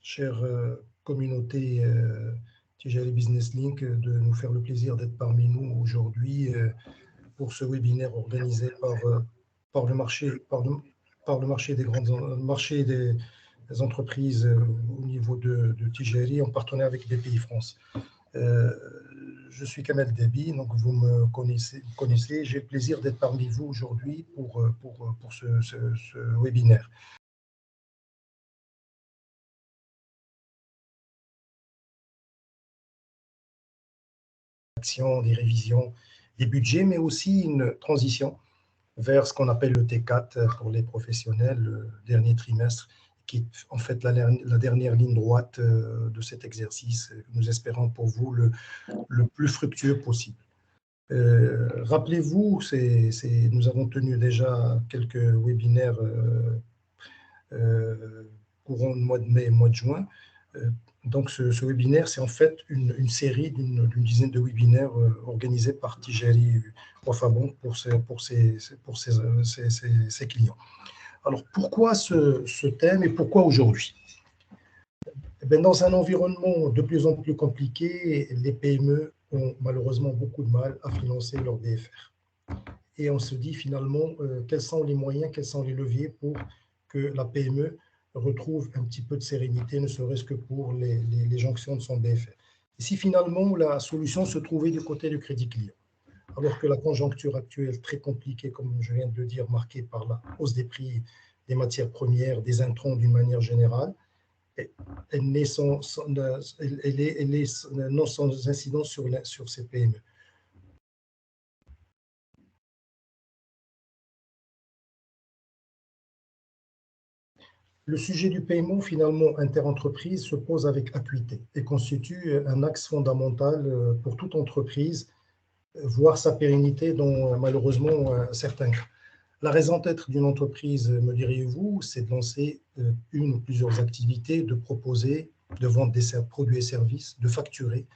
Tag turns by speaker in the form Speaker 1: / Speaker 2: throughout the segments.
Speaker 1: chère communauté Tijari Business Link, de nous faire le plaisir d'être parmi nous aujourd'hui pour ce webinaire organisé par le marché des entreprises au niveau de Tijari en partenariat avec BPI France. Je suis Kamel Debi, donc vous me connaissez. J'ai le plaisir d'être parmi vous aujourd'hui pour ce webinaire. Des révisions des budgets, mais aussi une transition vers ce qu'on appelle le T4 pour les professionnels, le dernier trimestre, qui est en fait la dernière ligne droite de cet exercice, nous espérons pour vous le plus fructueux possible. Rappelez-vous, nous avons tenu déjà quelques webinaires courant le mois de mai et mois de juin. Donc, ce webinaire, c'est en fait une série d'une dizaine de webinaires organisés par Tijari Wafa Bank pour ses clients. Alors, pourquoi ce thème et pourquoi aujourd'hui? Dans un environnement de plus en plus compliqué, les PME ont malheureusement beaucoup de mal à financer leur DFR. Et on se dit finalement, quels sont les moyens, quels sont les leviers pour que la PME retrouve un petit peu de sérénité, ne serait-ce que pour les jonctions de son BFR. Et si finalement la solution se trouvait du côté du crédit client, alors que la conjoncture actuelle très compliquée, comme je viens de le dire, marquée par la hausse des prix des matières premières, des intrants d'une manière générale, elle n'est sans incidence sur ces PME. Le sujet du paiement, finalement, interentreprise, se pose avec acuité et constitue un axe fondamental pour toute entreprise, voire sa pérennité dans, malheureusement, certains cas. La raison d'être d'une entreprise, me diriez-vous, c'est de lancer une ou plusieurs activités, de proposer, de vendre des produits et services, de facturer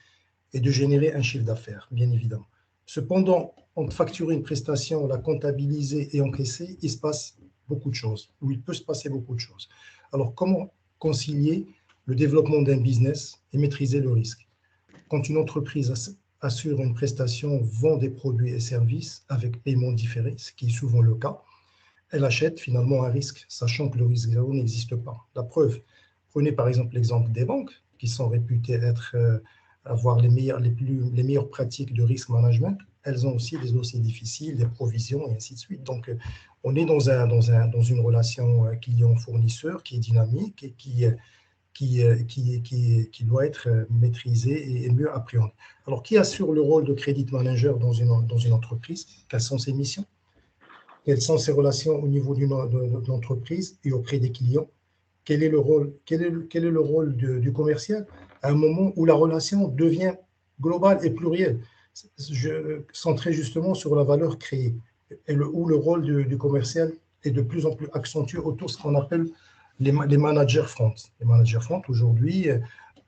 Speaker 1: et de générer un chiffre d'affaires, bien évidemment. Cependant, entre facturer une prestation, la comptabiliser et encaisser, il se passe beaucoup de choses, ou il peut se passer beaucoup de choses. Alors, comment concilier le développement d'un business et maîtriser le risque? Quand une entreprise assure une prestation, vend des produits et services avec paiement différé, ce qui est souvent le cas, elle achète finalement un risque, sachant que le risque zéro n'existe pas. La preuve, prenez par exemple l'exemple des banques, qui sont réputées avoir les meilleures pratiques de risk management. Elles ont aussi des dossiers difficiles, des provisions et ainsi de suite. Donc, on est dans une relation client-fournisseur qui est dynamique et qui doit être maîtrisée et mieux appréhendée. Alors, qui assure le rôle de credit manager dans une entreprise? Quelles sont ses missions? Quelles sont ses relations au niveau de l'entreprise et auprès des clients? Quel est le rôle du commercial à un moment où la relation devient globale et plurielle, centrée justement sur la valeur créée, et où le rôle du commercial est de plus en plus accentué autour de ce qu'on appelle les managers front. Les managers front, aujourd'hui,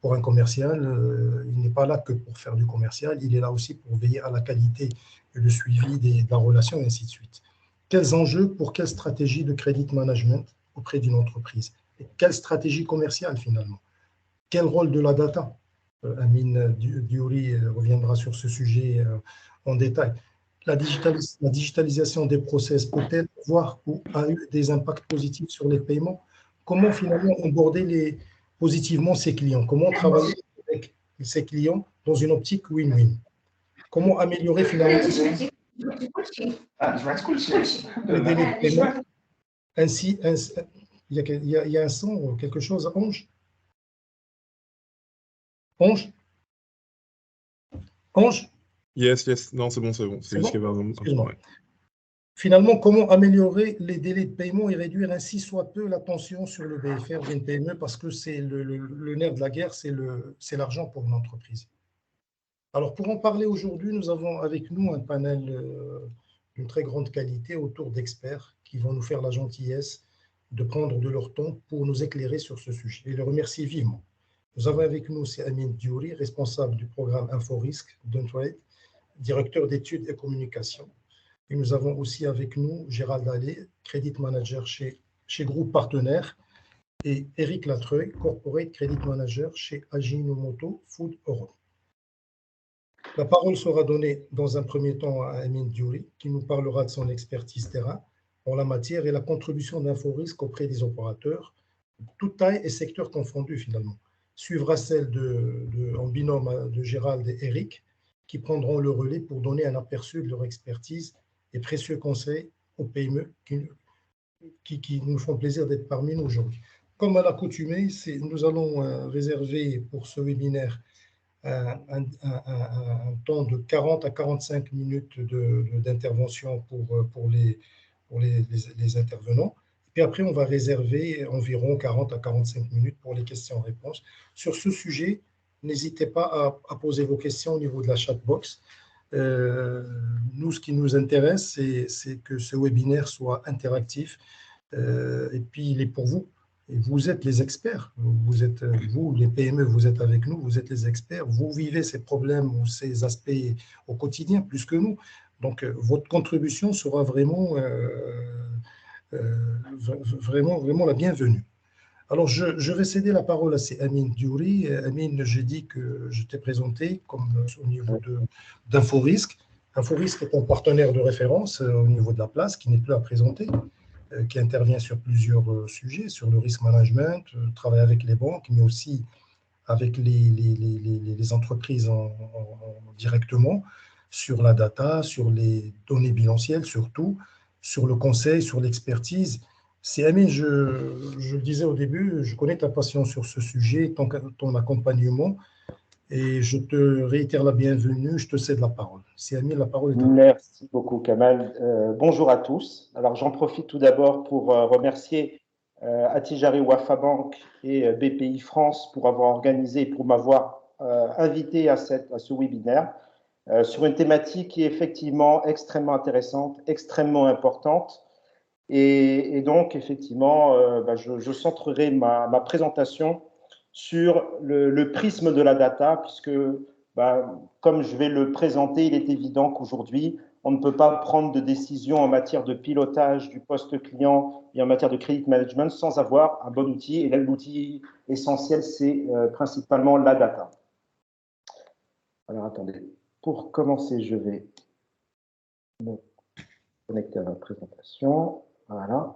Speaker 1: pour un commercial, il n'est pas là que pour faire du commercial, il est là aussi pour veiller à la qualité et le suivi de la relation, et ainsi de suite. Quels enjeux pour quelle stratégie de credit management auprès d'une entreprise? Et quelle stratégie commerciale finalement? Quel rôle de la data? Amine Diouri reviendra sur ce sujet en détail. La digitalisation des process peut-elle avoir ou a eu des impacts positifs sur les paiements? Comment finalement aborder positivement ses clients? Comment travailler avec ses clients dans une optique win-win? Comment améliorer finalement les délais de paiement? Ainsi, il y a un son, quelque chose, Ange? Ange? Ange?
Speaker 2: Yes. Non, c'est bon. C'est juste qu'il y avait un...
Speaker 1: Excuse-moi. Finalement, comment améliorer les délais de paiement et réduire ainsi soit peu la tension sur le BFR d'une PME, parce que c'est le nerf de la guerre, c'est l'argent pour une entreprise. Alors, pour en parler aujourd'hui, nous avons avec nous un panel d'une très grande qualité autour d'experts qui vont nous faire la gentillesse de prendre de leur temps pour nous éclairer sur ce sujet. Et le remercier vivement. Nous avons avec nous Amine Diouri, responsable du programme InfoRisque d'Untrade, directeur d'études et communication. Et nous avons aussi avec nous Gérald Allais, Credit Manager chez Groupe Partenaire, et Eric Latreuil, Corporate Credit Manager chez Ajinomoto Food Europe. La parole sera donnée dans un premier temps à Amin Diouri, qui nous parlera de son expertise terrain en la matière et la contribution d'InfoRisque auprès des opérateurs, toute taille et secteur confondus finalement. Suivra celle en binôme de Gérald et Eric, qui prendront le relais pour donner un aperçu de leur expertise et précieux conseils aux PME qui nous font plaisir d'être parmi nous aujourd'hui. Comme à l'accoutumée, nous allons réserver pour ce webinaire un temps de 40 à 45 minutes d'intervention pour les intervenants. Et puis après, on va réserver environ 40 à 45 minutes pour les questions-réponses. Sur ce sujet, n'hésitez pas à poser vos questions au niveau de la chatbox. Nous, ce qui nous intéresse, c'est que ce webinaire soit interactif. Et puis, il est pour vous. Et vous êtes les experts. Vous, les PME, vous êtes avec nous, vous êtes les experts. Vous vivez ces problèmes ou ces aspects au quotidien plus que nous. Donc, votre contribution sera vraiment la bienvenue. Alors, je vais céder la parole à Amin Diouri. Amin, j'ai dit que je t'ai présenté comme au niveau d'InfoRisque. InfoRisque est un partenaire de référence au niveau de la place qui n'est plus à présenter, qui intervient sur plusieurs sujets, sur le risk management, travaille avec les banques, mais aussi avec les entreprises directement, sur la data, sur les données bilancielles surtout, sur le conseil, sur l'expertise. C'est Amin, je le disais au début, je connais ta passion sur ce sujet, ton accompagnement, et je te réitère la bienvenue, je te cède la parole. C'est Amin, la parole est à toi.
Speaker 3: Merci beaucoup, Kamal. Bonjour à tous. Alors, j'en profite tout d'abord pour remercier Attijari Wafa Bank et BPI France pour avoir organisé, pour m'avoir invité à ce webinaire sur une thématique qui est effectivement extrêmement intéressante, extrêmement importante. Et donc, effectivement, je centrerai ma présentation sur le prisme de la data, puisque, comme je vais le présenter, il est évident qu'aujourd'hui, on ne peut pas prendre de décision en matière de pilotage du poste client et en matière de credit management sans avoir un bon outil. Et là, l'outil essentiel, c'est principalement la data. Alors, attendez. Pour commencer, je vais me connecter à la présentation. Voilà.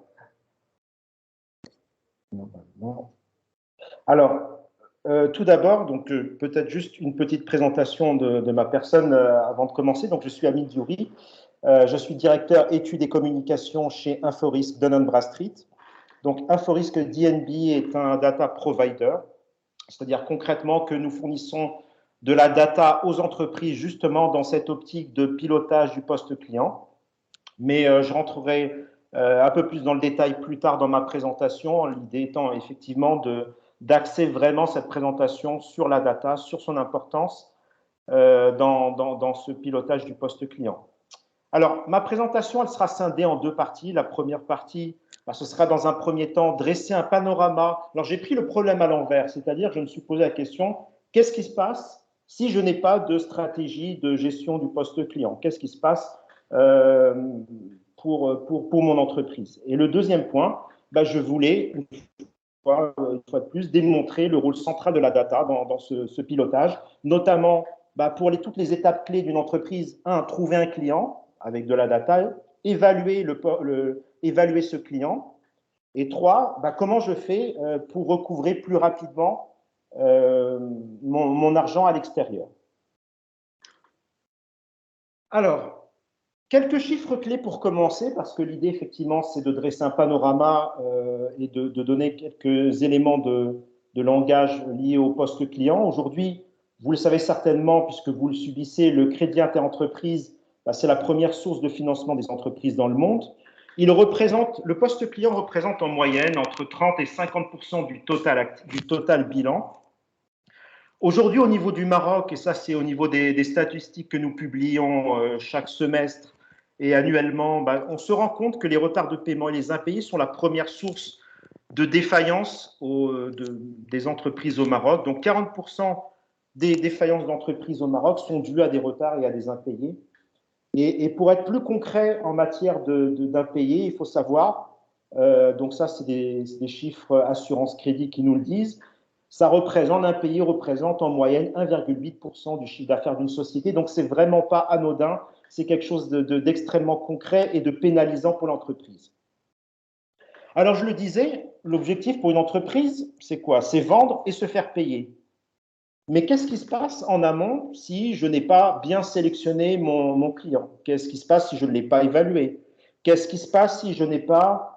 Speaker 3: Normalement. Alors, tout d'abord, donc peut-être juste une petite présentation de ma personne avant de commencer. Donc, je suis Amin Diouri. Je suis directeur études et communications chez InfoRisque Dun & Bradstreet. Donc, InfoRisque DNB est un data provider, c'est-à-dire concrètement que nous fournissons de la data aux entreprises justement dans cette optique de pilotage du poste client. Mais je rentrerai un peu plus dans le détail plus tard dans ma présentation, l'idée étant effectivement d'axer vraiment cette présentation sur la data, sur son importance dans ce pilotage du poste client. Alors, ma présentation, elle sera scindée en deux parties. La première partie, ce sera dans un premier temps dresser un panorama. Alors, j'ai pris le problème à l'envers, c'est-à-dire je me suis posé la question, qu'est-ce qui se passe si je n'ai pas de stratégie de gestion du poste client? Qu'est-ce qui se passe pour mon entreprise? Et le deuxième point, je voulais, une fois de plus, démontrer le rôle central de la data dans ce pilotage, notamment pour toutes les étapes clés d'une entreprise. 1, trouver un client avec de la data, évaluer ce client. Et 3, comment je fais pour recouvrer plus rapidement mon argent à l'extérieur. Alors, quelques chiffres clés pour commencer, parce que l'idée, effectivement, c'est de dresser un panorama et de donner quelques éléments de langage liés au poste client. Aujourd'hui, vous le savez certainement, puisque vous le subissez, le crédit interentreprise, c'est la première source de financement des entreprises dans le monde. Le poste client représente en moyenne entre 30 et 50% du total bilan. Aujourd'hui, au niveau du Maroc, et ça c'est au niveau des statistiques que nous publions chaque semestre et annuellement, on se rend compte que les retards de paiement et les impayés sont la première source de défaillance des entreprises au Maroc. Donc 40% des défaillances d'entreprises au Maroc sont dues à des retards et à des impayés. Et pour être plus concret en matière d'impayés, il faut savoir Donc ça, c'est des chiffres assurance crédit qui nous le disent. Ça représente, un impayé représente en moyenne 1,8% du chiffre d'affaires d'une société. Donc, c'est vraiment pas anodin. C'est quelque chose d'extrêmement concret et de pénalisant pour l'entreprise. Alors, je le disais, l'objectif pour une entreprise, c'est quoi? C'est vendre et se faire payer. Mais qu'est-ce qui se passe en amont si je n'ai pas bien sélectionné mon client? Qu'est-ce qui se passe si je ne l'ai pas évalué? Qu'est-ce qui se passe si je n'ai pas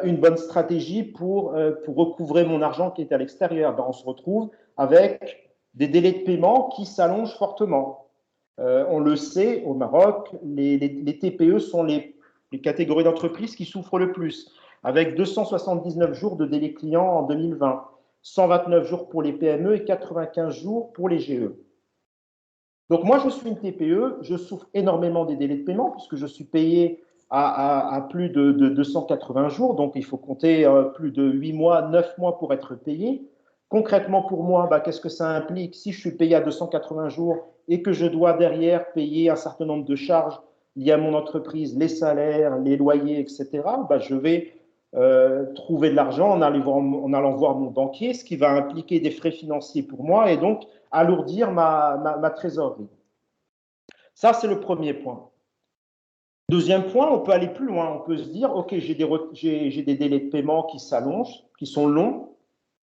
Speaker 3: une bonne stratégie pour recouvrer mon argent qui est à l'extérieur? On se retrouve avec des délais de paiement qui s'allongent fortement. On le sait, au Maroc, les TPE sont les catégories d'entreprises qui souffrent le plus, avec 279 jours de délai client en 2020, 129 jours pour les PME et 95 jours pour les GE. Donc moi, je suis une TPE, je souffre énormément des délais de paiement puisque je suis payé à plus de 280 jours, donc il faut compter plus de 8 mois, 9 mois pour être payé. Concrètement, pour moi, qu'est-ce que ça implique? Si je suis payé à 280 jours et que je dois derrière payer un certain nombre de charges liées à mon entreprise, les salaires, les loyers, etc., je vais trouver de l'argent en allant voir mon banquier, ce qui va impliquer des frais financiers pour moi et donc alourdir ma trésorerie. Ça, c'est le premier point. Deuxième point, on peut aller plus loin. On peut se dire, OK, j'ai des délais de paiement qui s'allongent, qui sont longs,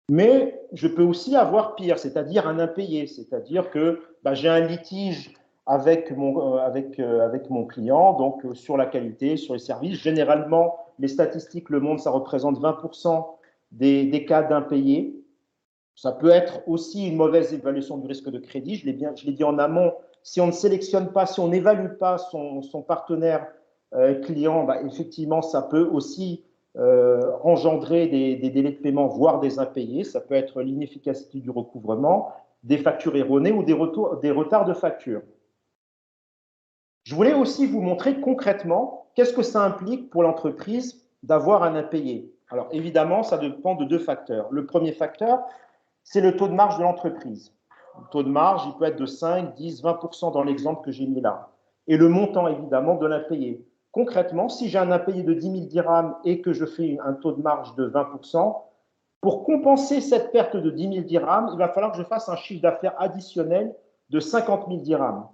Speaker 3: mais je peux aussi avoir pire, c'est-à-dire un impayé. C'est-à-dire que j'ai un litige avec mon client, donc sur la qualité, sur les services. Généralement, les statistiques le montrent, ça représente 20% des cas d'impayés. Ça peut être aussi une mauvaise évaluation du risque de crédit. Je l'ai dit en amont, si on ne sélectionne pas, si on n'évalue pas son partenaire client, effectivement, ça peut aussi engendrer des délais de paiement, voire des impayés. Ça peut être l'inefficacité du recouvrement, des factures erronées ou des retards de facture. Je voulais aussi vous montrer concrètement qu'est-ce que ça implique pour l'entreprise d'avoir un impayé. Alors évidemment, ça dépend de deux facteurs. Le premier facteur, c'est le taux de marge de l'entreprise. Le taux de marge, il peut être de 5, 10, 20% dans l'exemple que j'ai mis là. Et le montant, évidemment, de l'impayé. Concrètement, si j'ai un impayé de 10 000 dirhams et que je fais un taux de marge de 20%, pour compenser cette perte de 10 000 dirhams, il va falloir que je fasse un chiffre d'affaires additionnel de 50 000 dirhams.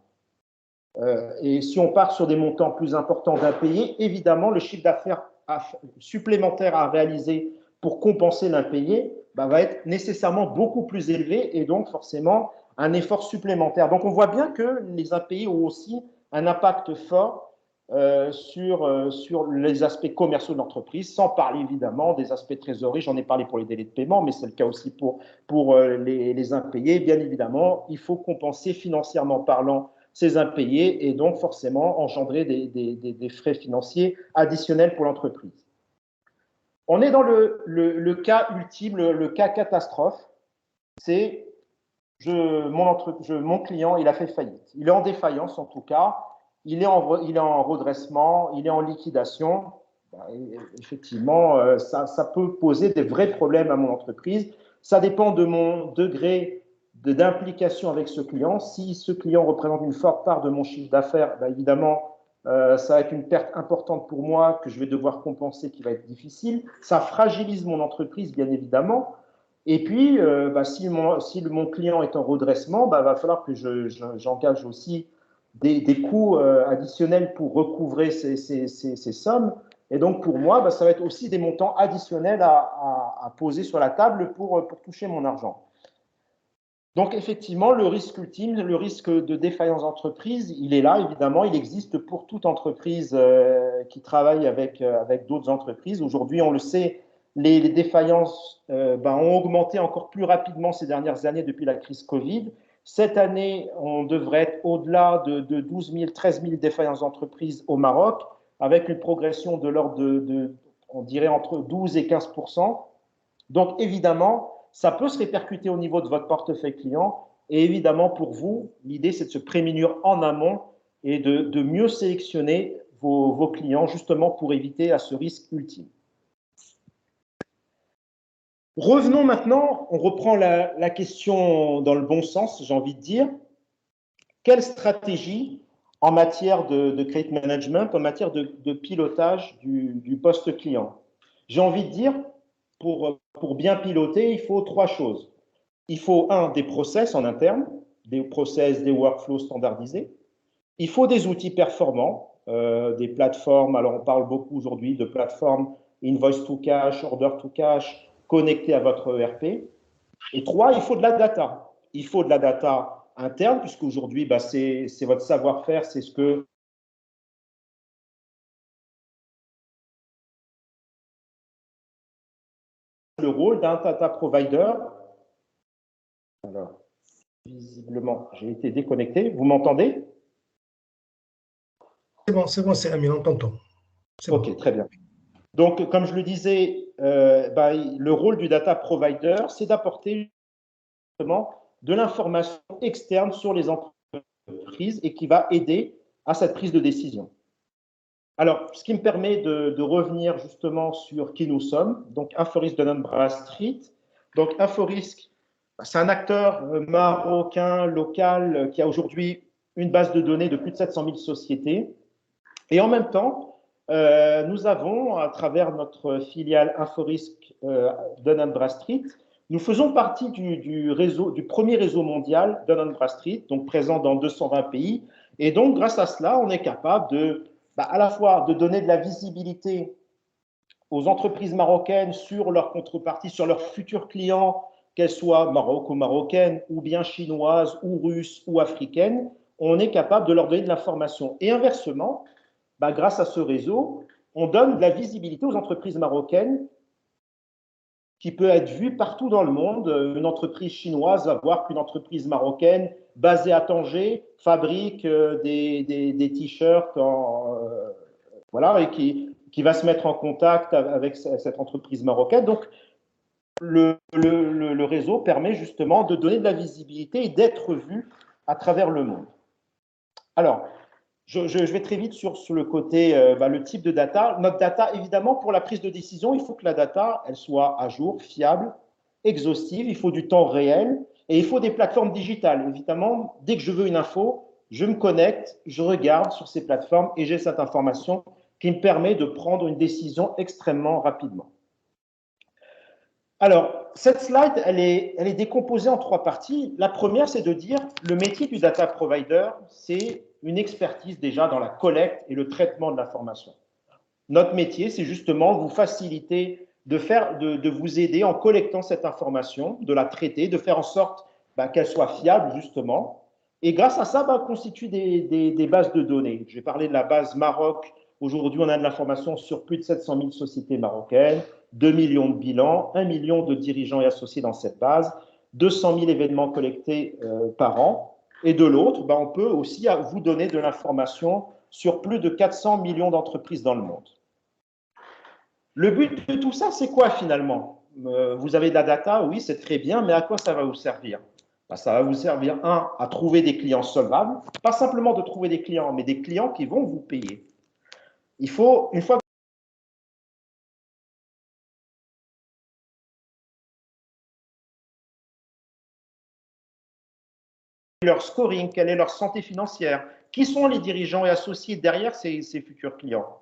Speaker 3: Et si on part sur des montants plus importants d'impayés, évidemment, le chiffre d'affaires supplémentaire à réaliser pour compenser l'impayé va être nécessairement beaucoup plus élevé et donc forcément un effort supplémentaire. Donc on voit bien que les impayés ont aussi un impact fort sur les aspects commerciaux de l'entreprise, sans parler évidemment des aspects trésorerie. J'en ai parlé pour les délais de paiement, mais c'est le cas aussi pour les impayés. Bien évidemment, il faut compenser financièrement parlant ces impayés et donc forcément engendrer des frais financiers additionnels pour l'entreprise. On est dans le cas ultime, le cas catastrophe. C'est mon client, il a fait faillite. Il est en défaillance en tout cas. Il est en redressement, il est en liquidation. Effectivement, ça peut poser des vrais problèmes à mon entreprise. Ça dépend de mon degré d'implication avec ce client. Si ce client représente une forte part de mon chiffre d'affaires, évidemment, ça va être une perte importante pour moi que je vais devoir compenser, qui va être difficile. Ça fragilise mon entreprise, bien évidemment. Et puis, si mon client est en redressement, va falloir que j'engage aussi des coûts additionnels pour recouvrer ces sommes. Et donc, pour moi, ça va être aussi des montants additionnels à poser sur la table pour toucher mon argent. Donc, effectivement, le risque ultime, le risque de défaillance d'entreprise, il est là, évidemment. Il existe pour toute entreprise qui travaille avec d'autres entreprises. Aujourd'hui, on le sait, les défaillances ont augmenté encore plus rapidement ces dernières années depuis la crise Covid. Cette année, on devrait être au-delà de 12 000, 13 000 défaillances d'entreprises au Maroc, avec une progression de l'ordre on dirait, entre 12 et 15%. Donc, évidemment, ça peut se répercuter au niveau de votre portefeuille client. Et évidemment, pour vous, l'idée, c'est de se prémunir en amont et de mieux sélectionner vos clients, justement pour éviter à ce risque ultime. Revenons maintenant, on reprend la question dans le bon sens, j'ai envie de dire. Quelle stratégie en matière de credit management, en matière de pilotage du poste client? J'ai envie de dire, pour bien piloter, il faut 3 choses. Il faut, des process en interne, des process, des workflows standardisés. Il faut des outils performants, des plateformes. Alors, on parle beaucoup aujourd'hui de plateformes invoice to cash, order to cash, connectées à votre ERP. Et 3, il faut de la data. Il faut de la data interne, puisqu'aujourd'hui, c'est votre savoir-faire, c'est ce que le rôle d'un data provider. Alors, visiblement, j'ai été déconnecté. Vous m'entendez?
Speaker 1: C'est bon, c'est Amine, on t'entend.
Speaker 3: Ok, bon. Très bien. Donc, comme je le disais, le rôle du data provider, c'est d'apporter de l'information externe sur les entreprises et qui va aider à cette prise de décision. Alors, ce qui me permet de revenir justement sur qui nous sommes. Donc, Inforisk Dun & Bradstreet. Donc, Inforisk, c'est un acteur marocain, local, qui a aujourd'hui une base de données de plus de 700 000 sociétés. Et en même temps, nous avons, à travers notre filiale Inforisk Dun & Bradstreet, nous faisons partie du premier réseau mondial Dun & Bradstreet, donc présent dans 220 pays. Et donc, grâce à cela, on est capable à la fois de donner de la visibilité aux entreprises marocaines sur leurs contreparties, sur leurs futurs clients, qu'elles soient maroco-marocaines ou bien chinoises ou russes ou africaines. On est capable de leur donner de l'information. Et inversement, grâce à ce réseau, on donne de la visibilité aux entreprises marocaines qui peut être vue partout dans le monde. Une entreprise chinoise va voir qu'une entreprise marocaine basée à Tanger fabrique des t-shirts voilà, et qui va se mettre en contact avec cette entreprise marocaine. Donc, le réseau permet justement de donner de la visibilité et d'être vu à travers le monde. Alors, je vais très vite sur le côté, le type de data. Notre data, évidemment, pour la prise de décision, il faut que la data, elle soit à jour, fiable, exhaustive, il faut du temps réel et il faut des plateformes digitales. Évidemment, dès que je veux une info, je me connecte, je regarde sur ces plateformes et j'ai cette information qui me permet de prendre une décision extrêmement rapidement. Alors, cette slide, elle est décomposée en 3 parties. La première, c'est de dire le métier du data provider, c'est une expertise déjà dans la collecte et le traitement de l'information. Notre métier, c'est justement vous faciliter, de vous aider en collectant cette information, de la traiter, de faire en sorte qu'elle soit fiable, justement. Et grâce à ça, on constitue des bases de données. Je vais parler de la base Maroc. Aujourd'hui, on a de l'information sur plus de 700 000 sociétés marocaines, 2 millions de bilans, 1 million de dirigeants et associés dans cette base, 200 000 événements collectés par an. Et de l'autre, on peut aussi vous donner de l'information sur plus de 400 millions d'entreprises dans le monde. Le but de tout ça, c'est quoi finalement? Vous avez de la data, oui, c'est très bien, mais à quoi ça va vous servir? Ça va vous servir, à trouver des clients solvables, pas simplement de trouver des clients, mais des clients qui vont vous payer. Il faut, une fois que leur scoring, quelle est leur santé financière, qui sont les dirigeants et associés derrière ces futurs clients.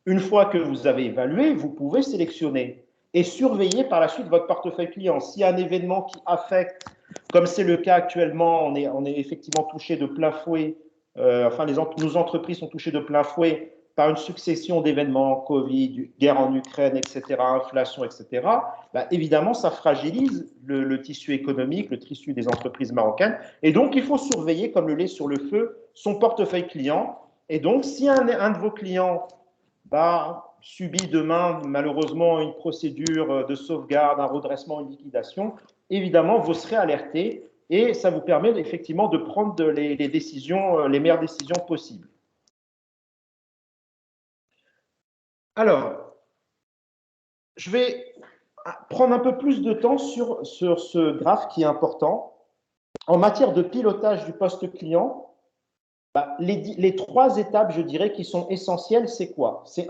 Speaker 3: Une fois que vous avez évalué, vous pouvez sélectionner et surveiller par la suite votre portefeuille client. S'il y a un événement qui affecte, comme c'est le cas actuellement, on est effectivement touché de plein fouet, nos entreprises sont touchées de plein fouet par une succession d'événements, Covid, guerre en Ukraine, etc., inflation, etc., évidemment, ça fragilise le tissu économique, le tissu des entreprises marocaines. Et donc, il faut surveiller, comme le lait sur le feu, son portefeuille client. Et donc, si un de vos clients subit demain, malheureusement, une procédure de sauvegarde, un redressement, une liquidation, évidemment, vous serez alerté et ça vous permet effectivement de prendre les meilleures décisions possibles. Alors, je vais prendre un peu plus de temps sur ce graphe qui est important. En matière de pilotage du poste client, les 3 étapes, je dirais, qui sont essentielles, c'est quoi? C'est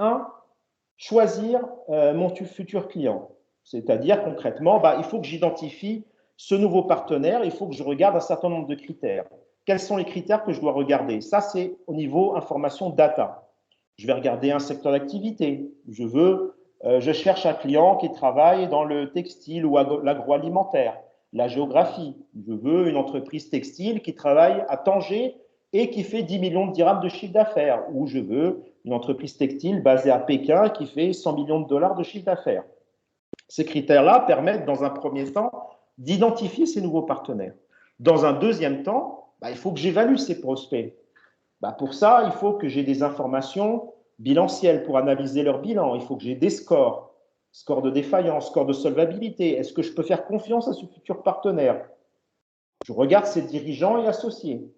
Speaker 3: choisir mon futur client. C'est-à-dire, concrètement, il faut que j'identifie ce nouveau partenaire, il faut que je regarde un certain nombre de critères. Quels sont les critères que je dois regarder? Ça, c'est au niveau information data. Je vais regarder un secteur d'activité. Je veux je cherche un client qui travaille dans le textile ou l'agroalimentaire, la géographie. Je veux une entreprise textile qui travaille à Tanger et qui fait 10 millions de dirhams de chiffre d'affaires. Ou je veux une entreprise textile basée à Pékin qui fait 100 millions de dollars de chiffre d'affaires. Ces critères-là permettent, dans un premier temps, d'identifier ces nouveaux partenaires. Dans un deuxième temps, il faut que j'évalue ces prospects. Pour ça, il faut que j'ai des informations bilancielles pour analyser leur bilan. Il faut que j'ai des scores, scores de défaillance, scores de solvabilité. Est-ce que je peux faire confiance à ce futur partenaire? Je regarde ses dirigeants et associés.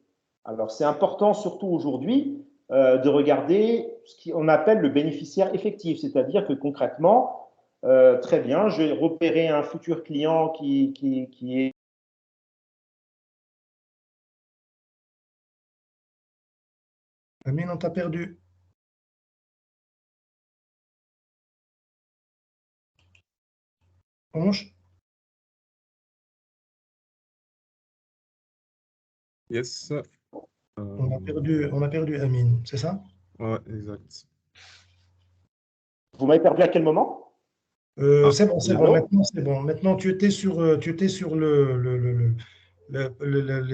Speaker 3: Alors, c'est important, surtout aujourd'hui, de regarder ce qu'on appelle le bénéficiaire effectif, c'est-à-dire que concrètement, très bien, je vais repérer un futur client qui est…
Speaker 1: Amine, on t'a perdu. Ange,
Speaker 2: Yes.
Speaker 1: on a perdu Amine, c'est ça?
Speaker 2: Ouais, exact.
Speaker 3: Vous m'avez perdu à quel moment?
Speaker 1: C'est bon,
Speaker 3: Allô?
Speaker 1: maintenant c'est bon. Maintenant, tu étais sur les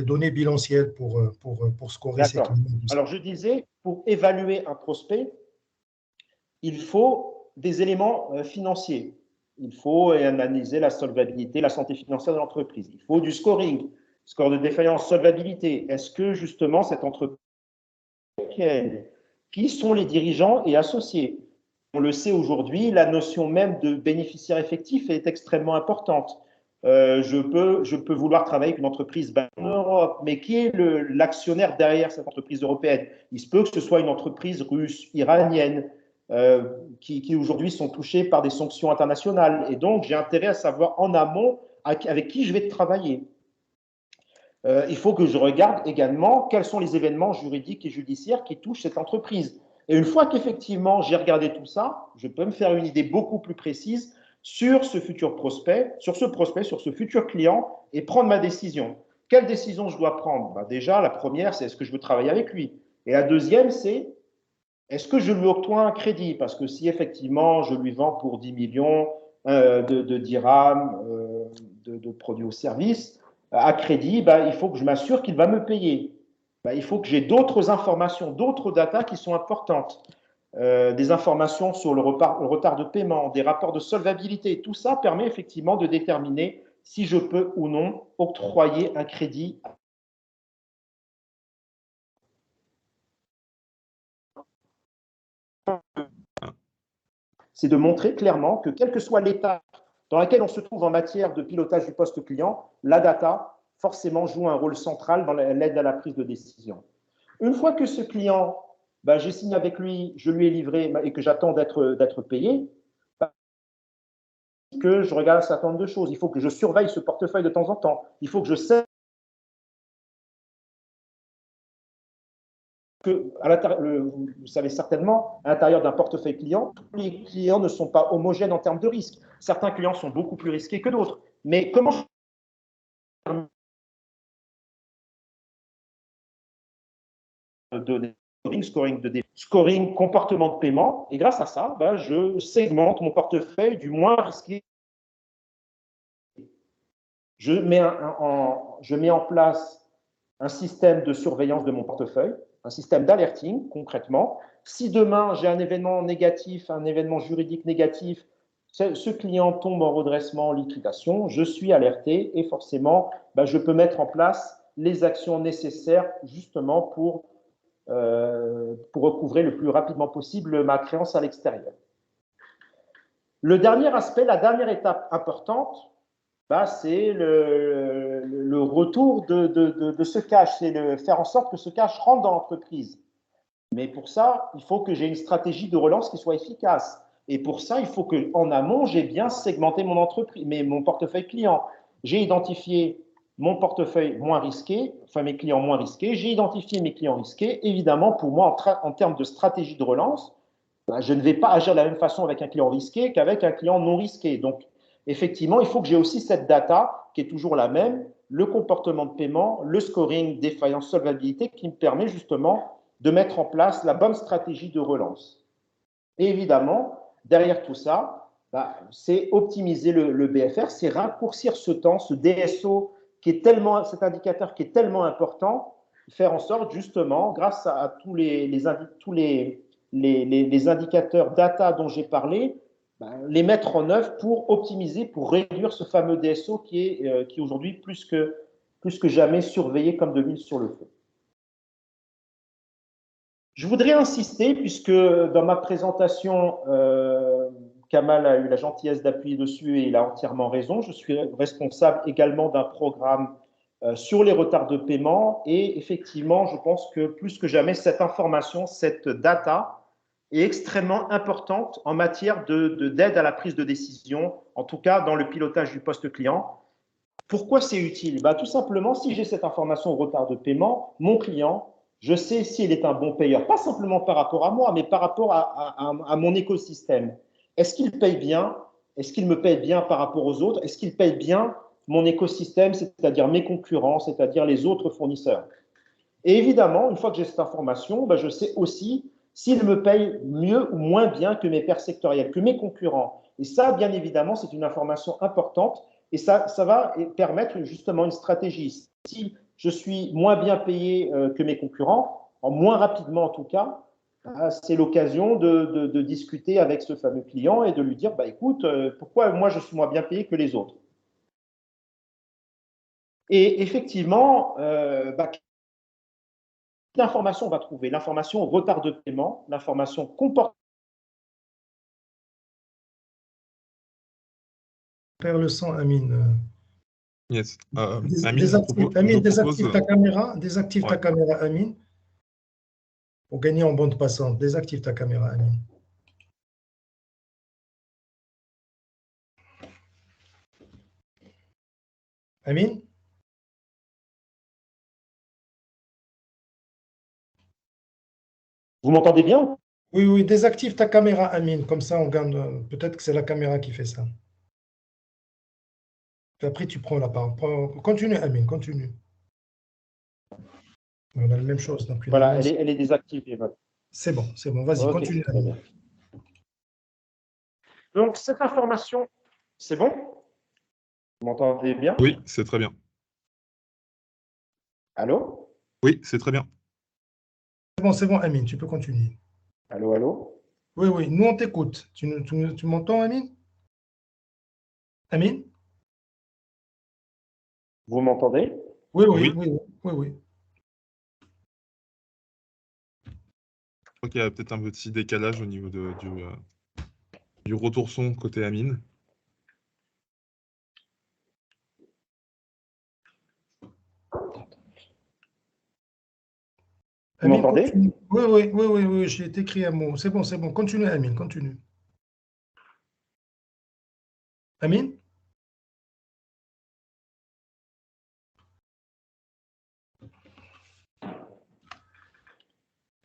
Speaker 1: données bilancielles pour scorer ces
Speaker 3: D'accord.
Speaker 1: clients.
Speaker 3: Alors, je disais, pour évaluer un prospect, il faut des éléments financiers. Il faut analyser la solvabilité, la santé financière de l'entreprise. Il faut du scoring, score de défaillance, solvabilité. Est-ce que justement cette entreprise, qui sont les dirigeants et associés? On le sait aujourd'hui, la notion même de bénéficiaire effectif est extrêmement importante. Je peux vouloir travailler avec une entreprise en Europe, mais qui est l'actionnaire derrière cette entreprise européenne? Il se peut que ce soit une entreprise russe, iranienne, qui aujourd'hui sont touchés par des sanctions internationales. Et donc, j'ai intérêt à savoir en amont avec qui je vais travailler. Il faut que je regarde également quels sont les événements juridiques et judiciaires qui touchent cette entreprise. Et une fois qu'effectivement j'ai regardé tout ça, je peux me faire une idée beaucoup plus précise sur ce futur prospect, sur ce futur client et prendre ma décision. Quelle décision je dois prendre? Déjà, la première, c'est est-ce que je veux travailler avec lui? Et la deuxième, c'est est-ce que je lui octroie un crédit? Parce que si effectivement je lui vends pour 10 millions de dirhams de produits ou services à crédit, il faut que je m'assure qu'il va me payer. Il faut que j'ai d'autres informations, d'autres datas qui sont importantes. Des informations sur le retard de paiement, des rapports de solvabilité. Tout ça permet effectivement de déterminer si je peux ou non octroyer un crédit. C'est de montrer clairement que quel que soit l'état dans lequel on se trouve en matière de pilotage du poste client, la data forcément joue un rôle central dans l'aide à la prise de décision. Une fois que ce client, j'ai signé avec lui, je lui ai livré et que j'attends d'être payé, que je regarde un certain nombre de choses. Il faut que je surveille ce portefeuille de temps en temps. Il faut que je sache que, vous savez certainement, à l'intérieur d'un portefeuille client, tous les clients ne sont pas homogènes en termes de risque. Certains clients sont beaucoup plus risqués que d'autres. Mais comment de scoring, comportement de paiement, et grâce à ça, je segmente mon portefeuille du moins risqué. Je mets en place un système de surveillance de mon portefeuille, un système d'alerting concrètement. Si demain j'ai un événement négatif, un événement juridique négatif, ce client tombe en redressement, en liquidation, je suis alerté et forcément, je peux mettre en place les actions nécessaires justement pour recouvrer le plus rapidement possible ma créance à l'extérieur. Le dernier aspect, la dernière étape importante, c'est le retour de ce cash, c'est de faire en sorte que ce cash rentre dans l'entreprise. Mais pour ça, il faut que j'ai une stratégie de relance qui soit efficace. Et pour ça, il faut qu'en amont, j'ai bien segmenté mon entreprise, mon portefeuille client. J'ai identifié mon portefeuille moins risqué, enfin mes clients moins risqués. J'ai identifié mes clients risqués. Évidemment, pour moi, en termes de stratégie de relance, je ne vais pas agir de la même façon avec un client risqué qu'avec un client non risqué. Donc, effectivement, il faut que j'ai aussi cette data qui est toujours la même, le comportement de paiement, le scoring, défaillance, solvabilité, qui me permet justement de mettre en place la bonne stratégie de relance. Et évidemment, derrière tout ça, c'est optimiser le BFR, c'est raccourcir ce temps, ce DSO, cet indicateur qui est tellement important, faire en sorte justement, grâce à tous les indicateurs data dont j'ai parlé, les mettre en œuvre pour optimiser, pour réduire ce fameux DSO qui est aujourd'hui plus que jamais surveillé comme de l'huile sur le feu. Je voudrais insister, puisque dans ma présentation, Kamal a eu la gentillesse d'appuyer dessus et il a entièrement raison. Je suis responsable également d'un programme sur les retards de paiement et effectivement, je pense que plus que jamais, cette information, cette data est extrêmement importante en matière d'aide à la prise de décision, en tout cas dans le pilotage du poste client. Pourquoi c'est utile? Tout simplement, si j'ai cette information au retard de paiement, mon client, je sais s'il est un bon payeur, pas simplement par rapport à moi, mais par rapport à mon écosystème. Est-ce qu'il paye bien? Est-ce qu'il me paye bien par rapport aux autres? Est-ce qu'il paye bien mon écosystème, c'est-à-dire mes concurrents, c'est-à-dire les autres fournisseurs? Et évidemment, une fois que j'ai cette information, je sais aussi s'il me paye mieux ou moins bien que mes pairs sectoriels, que mes concurrents. Et ça, bien évidemment, c'est une information importante et ça va permettre justement une stratégie. Si je suis moins bien payé que mes concurrents, moins rapidement en tout cas, c'est l'occasion de discuter avec ce fameux client et de lui dire, écoute, pourquoi moi je suis moins bien payé que les autres? Et effectivement, l'information, on va trouver l'information retard de paiement, l'information comportement.
Speaker 1: Perd le son, Amine.
Speaker 2: Yes. Amine,
Speaker 1: désactive ta caméra, ta caméra, Amine. Pour gagner en bande passante, désactive ta caméra, Amine. Amine?
Speaker 3: Vous m'entendez bien?
Speaker 1: Oui, désactive ta caméra, Amine. Comme ça, on gagne. Peut-être que c'est la caméra qui fait ça. Puis après, tu prends la parole. Continue, Amine, continue. On a la même chose. Donc
Speaker 3: voilà, elle est désactivée.
Speaker 1: C'est bon, vas-y, continue. Amine.
Speaker 3: Donc, cette information, c'est bon? Vous m'entendez bien?
Speaker 2: Oui, c'est très bien.
Speaker 3: Allô?
Speaker 2: Oui, c'est très bien.
Speaker 1: C'est bon, Amine, tu peux continuer.
Speaker 3: Allô?
Speaker 1: Oui, nous on t'écoute. Tu m'entends, Amine? Amine?
Speaker 3: Vous m'entendez?
Speaker 1: Oui.
Speaker 2: Je crois qu'il y a peut-être un petit décalage au niveau du retour son côté Amine.
Speaker 3: Vous m'entendez?
Speaker 1: Oui, j'ai écrit un mot. C'est bon. Continue, Amine, continue. Amine?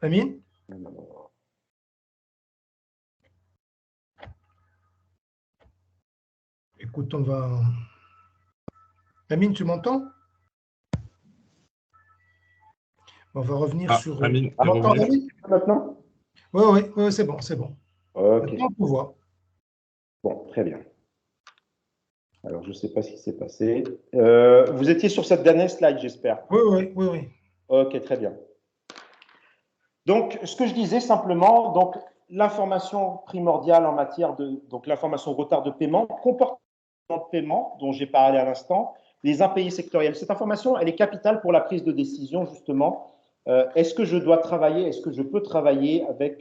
Speaker 1: Amine? Écoute, on va... Amine, tu m'entends? On va revenir sur...
Speaker 2: Amine,
Speaker 3: Amine maintenant?
Speaker 1: Oui, c'est bon.
Speaker 3: Ok.
Speaker 1: Maintenant, on peut voir.
Speaker 3: Bon, très bien. Alors, je ne sais pas ce qui s'est passé. Vous étiez sur cette dernière slide, j'espère.
Speaker 1: Oui.
Speaker 3: Ok, très bien. Donc, ce que je disais simplement, donc l'information primordiale en matière donc l'information retard de paiement, comportement de paiement dont j'ai parlé à l'instant, les impayés sectoriels. Cette information, elle est capitale pour la prise de décision, justement. Est-ce que je dois travailler, est-ce que je peux travailler avec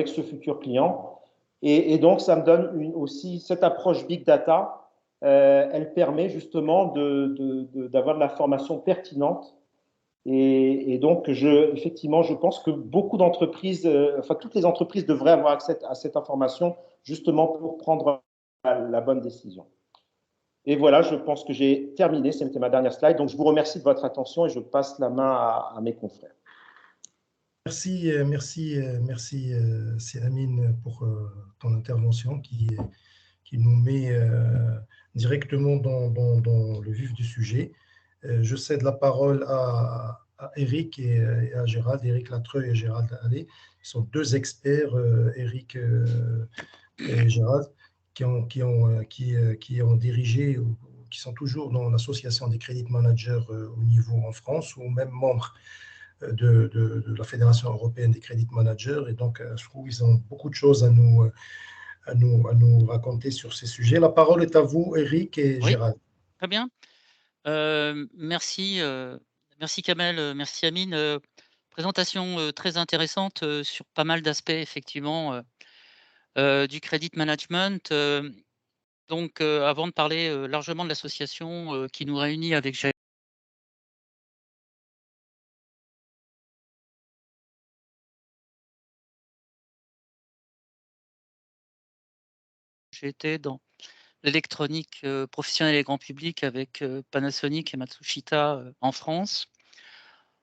Speaker 3: ce futur client? Et donc, ça me donne aussi cette approche big data. Elle permet justement d'avoir de l'information pertinente. Et donc, effectivement, je pense que beaucoup d'entreprises, toutes les entreprises devraient avoir accès à cette information justement pour prendre la bonne décision. Et voilà, je pense que j'ai terminé. C'était ma dernière slide. Donc, je vous remercie de votre attention et je passe la main à mes confrères.
Speaker 1: Merci, c'est Amine pour ton intervention qui nous met directement dans le vif du sujet. Je cède la parole à à Eric et à Gérald, Eric Latreux et Gérald Allais. Ils sont deux experts, Eric et Gérald, qui ont dirigé ou qui sont toujours dans l'association des credit managers au niveau en France ou même membres de la Fédération européenne des credit managers. Et donc, je trouve qu'ils ont beaucoup de choses à nous raconter sur ces sujets. La parole est à vous, Eric et
Speaker 4: Oui,
Speaker 1: Gérald.
Speaker 4: très bien. Merci Kamel, merci Amine. Présentation très intéressante sur pas mal d'aspects, effectivement, du credit management. Donc, avant de parler largement de l'association qui nous réunit avec j'étais dans l'électronique professionnelle et grand public avec Panasonic et Matsushita en France.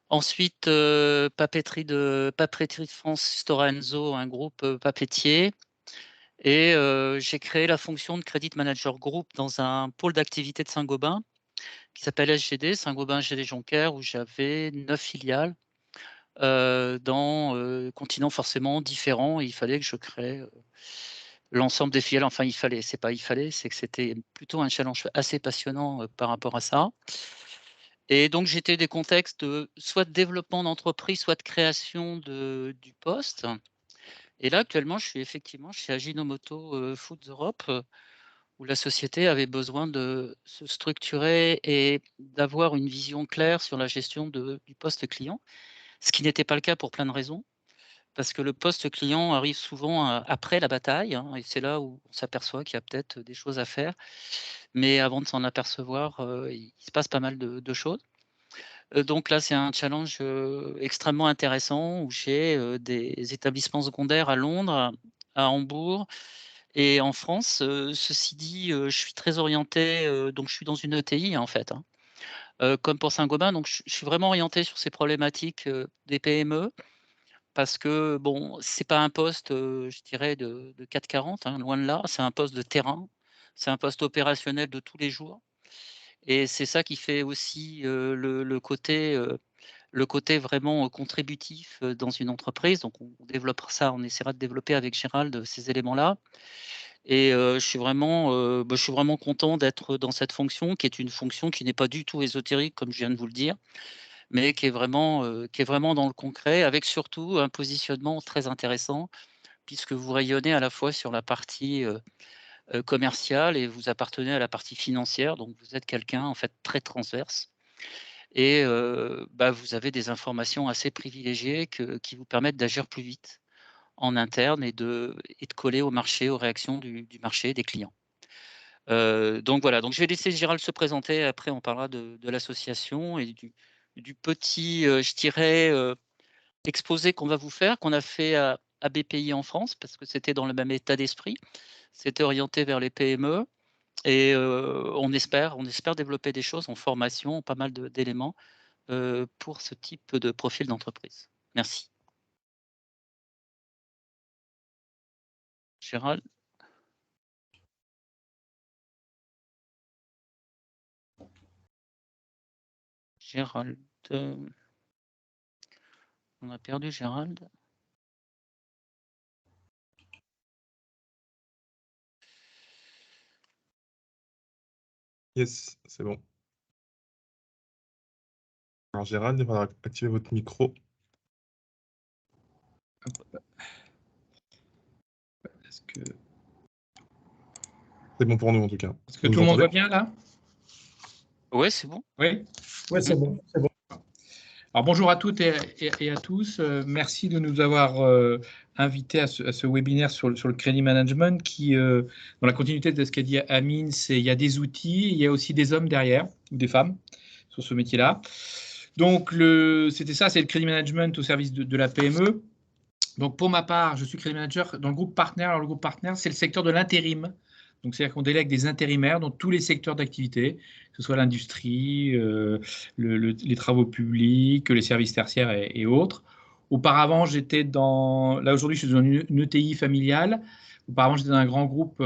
Speaker 4: Ensuite, papeterie de France Stora Enso, un groupe papetier. Et j'ai créé la fonction de Credit Manager Group dans un pôle d'activité de Saint-Gobain qui s'appelle SGD, Saint-Gobain GD Jonker, où j'avais 9 filiales dans continents forcément différents. Et il fallait que je crée l'ensemble des filiales. Enfin, c'est que c'était plutôt un challenge assez passionnant par rapport à ça. Et donc, j'étais des contextes soit de développement d'entreprise, soit de création du poste. Et là, actuellement, je suis effectivement chez Ajinomoto Foods Europe, où la société avait besoin de se structurer et d'avoir une vision claire sur la gestion du poste client, ce qui n'était pas le cas pour plein de raisons, parce que le poste client arrive souvent après la bataille, hein, et c'est là où on s'aperçoit qu'il y a peut-être des choses à faire. Mais avant de s'en apercevoir, il se passe pas mal de choses. Donc là, c'est un challenge extrêmement intéressant où j'ai des établissements secondaires à Londres, à Hambourg et en France. Ceci dit, je suis très orienté, donc je suis dans une ETI en fait, hein, comme pour Saint-Gobain. Donc je suis vraiment orienté sur ces problématiques des PME parce que bon, c'est pas un poste, je dirais de 440, hein, loin de là. C'est un poste de terrain, c'est un poste opérationnel de tous les jours et c'est ça qui fait aussi le côté vraiment contributif dans une entreprise. Donc, on développera ça, on essaiera de développer avec Gérald ces éléments-là. Et je suis vraiment content d'être dans cette fonction, qui est une fonction qui n'est pas du tout ésotérique, comme je viens de vous le dire, mais qui est vraiment dans le concret, avec surtout un positionnement très intéressant, puisque vous rayonnez à la fois sur la partie commerciale et vous appartenez à la partie financière. Donc, vous êtes quelqu'un en fait très transverse. Et vous avez des informations assez privilégiées qui vous permettent d'agir plus vite en interne et de coller au marché, aux réactions du marché, des clients. Donc voilà, donc je vais laisser Gérald se présenter, après on parlera de l'association et du petit, je dirais, exposé qu'on va vous faire, qu'on a fait à BPI en France, parce que c'était dans le même état d'esprit. C'était orienté vers les PME et on espère développer des choses en formation, pas mal d'éléments pour ce type de profil d'entreprise. Merci. Gérald? Gérald, on a perdu Gérald.
Speaker 2: Yes, c'est bon. Alors Gérald, il va activer votre micro.
Speaker 5: Est-ce que
Speaker 2: C'est bon pour nous en tout cas.
Speaker 5: tout le monde voit bien là?
Speaker 4: Oui, c'est bon.
Speaker 5: Oui.
Speaker 1: Oui, c'est bon, c'est bon.
Speaker 5: Alors bonjour à toutes et à tous. Merci de nous avoir invités à ce webinaire sur le crédit management qui, dans la continuité de ce qu'a dit Amine, il y a des outils, il y a aussi des hommes derrière, ou des femmes, sur ce métier-là. Donc c'était ça, c'est le crédit management au service de la PME. Donc pour ma part, je suis crédit manager dans le groupe partenaire. Alors le groupe partenaire, c'est le secteur de l'intérim. Donc, c'est-à-dire qu'on délègue des intérimaires dans tous les secteurs d'activité, que ce soit l'industrie, les travaux publics, les services tertiaires et autres. Auparavant, là aujourd'hui, je suis dans une ETI familiale. Auparavant, j'étais dans un grand groupe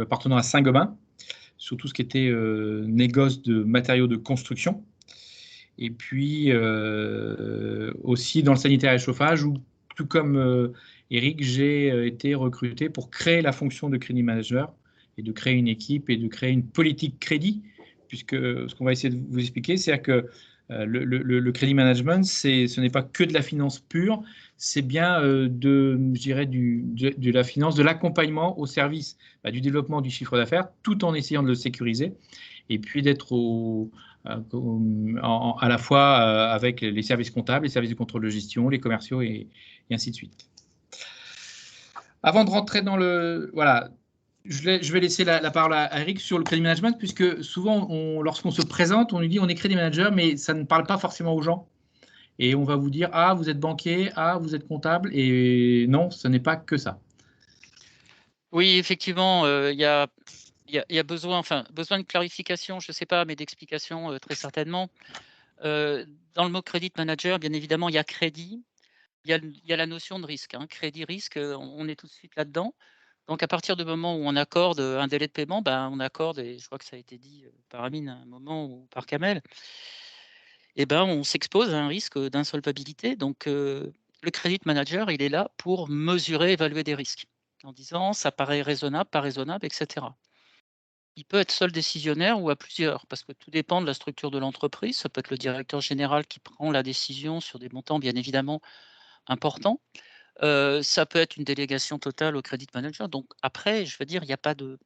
Speaker 5: appartenant à Saint-Gobain, sur tout ce qui était négoce de matériaux de construction. et puis aussi dans le sanitaire et chauffage, où tout comme Eric, j'ai été recruté pour créer la fonction de crédit manager et de créer une équipe et de créer une politique crédit, puisque ce qu'on va essayer de vous expliquer, c'est que le crédit management, ce n'est pas que de la finance pure, c'est bien je dirais de la finance, de l'accompagnement au service du développement du chiffre d'affaires, tout en essayant de le sécuriser, et puis d'être à la fois avec les services comptables, les services de contrôle de gestion, les commerciaux et ainsi de suite. Avant de rentrer dans le... Voilà, je vais laisser la parole à Eric sur le crédit management, puisque souvent, lorsqu'on se présente, on nous dit on est crédit manager, mais ça ne parle pas forcément aux gens. Et on va vous dire, ah, vous êtes banquier, ah, vous êtes comptable, et non, ce n'est pas que ça.
Speaker 4: Oui, effectivement, il y a besoin de clarification, je ne sais pas, mais d'explication très certainement. Dans le mot crédit manager, bien évidemment, il y a crédit, il y a la notion de risque. Hein. Crédit-risque, on est tout de suite là-dedans. Donc, à partir du moment où on accorde un délai de paiement, on accorde, et je crois que ça a été dit par Amine à un moment ou par Kamel, on s'expose à un risque d'insolvabilité. Donc, le credit manager, il est là pour mesurer, évaluer des risques, en disant ça paraît raisonnable, pas raisonnable, etc. Il peut être seul décisionnaire ou à plusieurs, parce que tout dépend de la structure de l'entreprise. Ça peut être le directeur général qui prend la décision sur des montants bien évidemment importants. Ça peut être une délégation totale au credit manager. Donc après, je veux dire, il n'y a pas de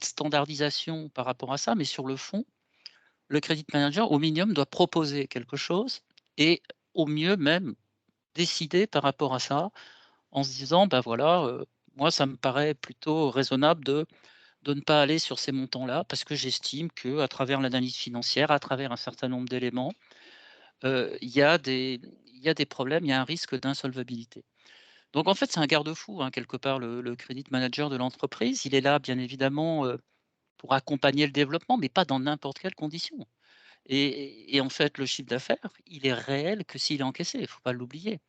Speaker 4: standardisation par rapport à ça, mais sur le fond, le credit manager, au minimum, doit proposer quelque chose et au mieux même décider par rapport à ça en se disant, voilà, moi, ça me paraît plutôt raisonnable de ne pas aller sur ces montants-là parce que j'estime qu'à travers l'analyse financière, à travers un certain nombre d'éléments, il y a des problèmes, il y a un risque d'insolvabilité. Donc en fait, c'est un garde-fou, hein, quelque part, le credit manager de l'entreprise. Il est là, bien évidemment, pour accompagner le développement, mais pas dans n'importe quelle condition. Et en fait, le chiffre d'affaires, il est réel que s'il est encaissé, il ne faut pas l'oublier.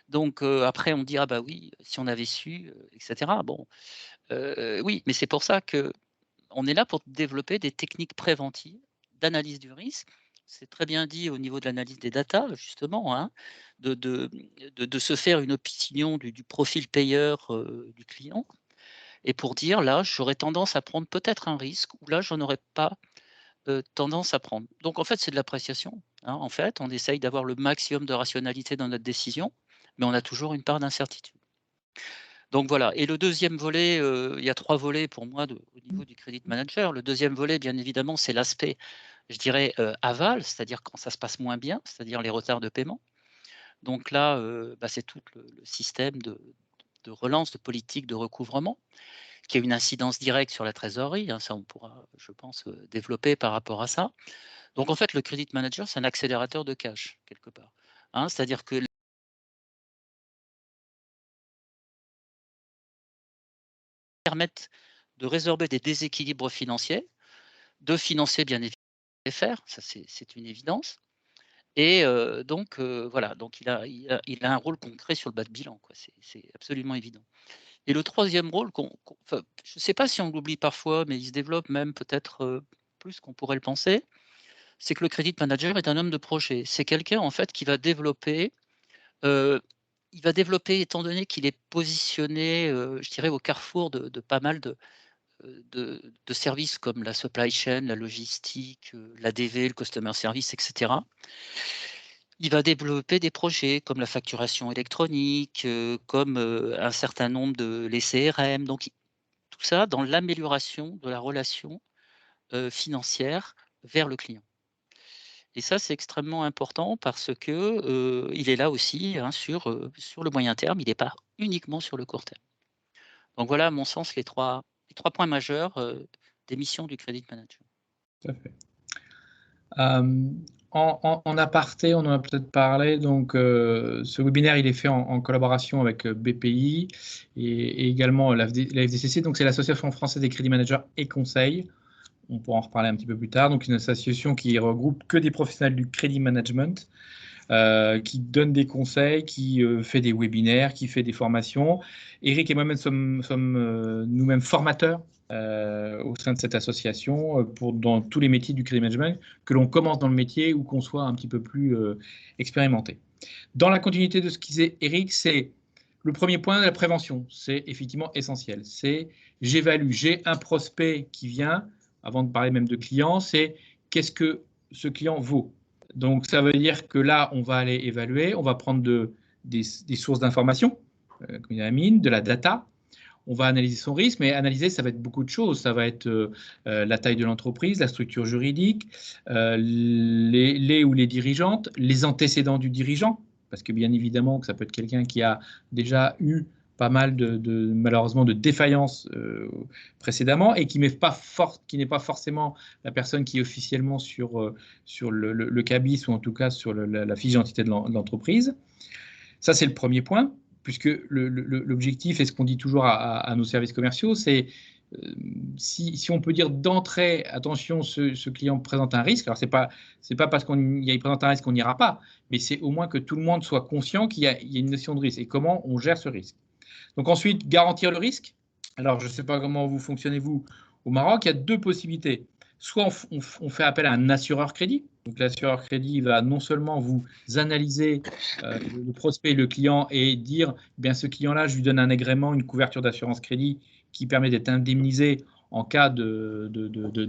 Speaker 4: Donc après, on dit, ah bah oui, si on avait su, etc. Bon, oui, mais c'est pour ça qu'on est là pour développer des techniques préventives d'analyse du risque. C'est très bien dit au niveau de l'analyse des data, justement, hein, de se faire une opinion du profil payeur du client, et pour dire, là, j'aurais tendance à prendre peut-être un risque, ou là, je n'aurais pas tendance à prendre. Donc, en fait, c'est de l'appréciation. Hein, en fait, on essaye d'avoir le maximum de rationalité dans notre décision, mais on a toujours une part d'incertitude. Donc voilà. Et le deuxième volet, il y a 3 volets pour moi au niveau du credit manager. Le deuxième volet, bien évidemment, c'est l'aspect, je dirais, aval, c'est-à-dire quand ça se passe moins bien, c'est-à-dire les retards de paiement. Donc là, c'est tout le système de relance, de politique de recouvrement, qui a une incidence directe sur la trésorerie. Hein, ça, on pourra, je pense, développer par rapport à ça. Donc en fait, le credit manager, c'est un accélérateur de cash, quelque part. Hein, c'est-à-dire que permettent de résorber des déséquilibres financiers, de financer bien évidemment les faire, ça c'est une évidence. Et donc voilà, donc il a un rôle concret sur le bas de bilan, quoi. C'est absolument évident. Et le troisième rôle, je ne sais pas si on l'oublie parfois, mais il se développe même peut-être plus qu'on pourrait le penser, c'est que le credit manager est un homme de projet. C'est quelqu'un en fait qui va développer, étant donné qu'il est positionné, je dirais, au carrefour de pas mal de services comme la supply chain, la logistique, l'ADV, le customer service, etc. Il va développer des projets comme la facturation électronique, comme un certain nombre de les CRM. Donc, tout ça dans l'amélioration de la relation financière vers le client. Et ça, c'est extrêmement important parce que il est là aussi, hein, sur le moyen terme. Il n'est pas uniquement sur le court terme. Donc voilà, à mon sens, les trois points majeurs des missions du credit manager.
Speaker 5: Tout à fait. En aparté, on en a peut-être parlé. Donc, ce webinaire, il est fait en collaboration avec BPI et également la FDCC. Donc, c'est l'Association française des crédits managers et conseils. On pourra en reparler un petit peu plus tard. Donc, une association qui regroupe que des professionnels du crédit management, qui donne des conseils, qui fait des webinaires, qui fait des formations. Eric et moi-même sommes nous-mêmes formateurs au sein de cette association dans tous les métiers du crédit management, que l'on commence dans le métier ou qu'on soit un petit peu plus expérimenté. Dans la continuité de ce qu'il disait Eric, c'est le premier point de la prévention. C'est effectivement essentiel. C'est j'évalue, j'ai un prospect qui vient, avant de parler même de client, c'est qu'est-ce que ce client vaut. Donc ça veut dire que là, on va aller évaluer, on va prendre des sources d'informations, comme il y a Amine, de la data. On va analyser son risque, mais analyser, ça va être beaucoup de choses. Ça va être la taille de l'entreprise, la structure juridique, les ou les dirigeantes, les antécédents du dirigeant, parce que bien évidemment que ça peut être quelqu'un qui a déjà eu pas mal malheureusement de défaillances précédemment et qui n'est pas forcément la personne qui est officiellement sur le CABIS ou en tout cas sur la fiche d'identité de l'entreprise. Ça, c'est le premier point, puisque l'objectif, et ce qu'on dit toujours à nos services commerciaux, c'est si on peut dire d'entrée, attention, ce client présente un risque, alors c'est pas parce qu'il présente un risque qu'on n'ira pas, mais c'est au moins que tout le monde soit conscient qu'il y a une notion de risque et comment on gère ce risque. Donc ensuite, garantir le risque. Alors, je ne sais pas comment vous fonctionnez, vous, au Maroc, il y a deux possibilités. Soit on fait appel à un assureur crédit. Donc l'assureur crédit va non seulement vous analyser le prospect, le client et dire, eh bien ce client-là, je lui donne un agrément, une couverture d'assurance crédit qui permet d'être indemnisé en cas de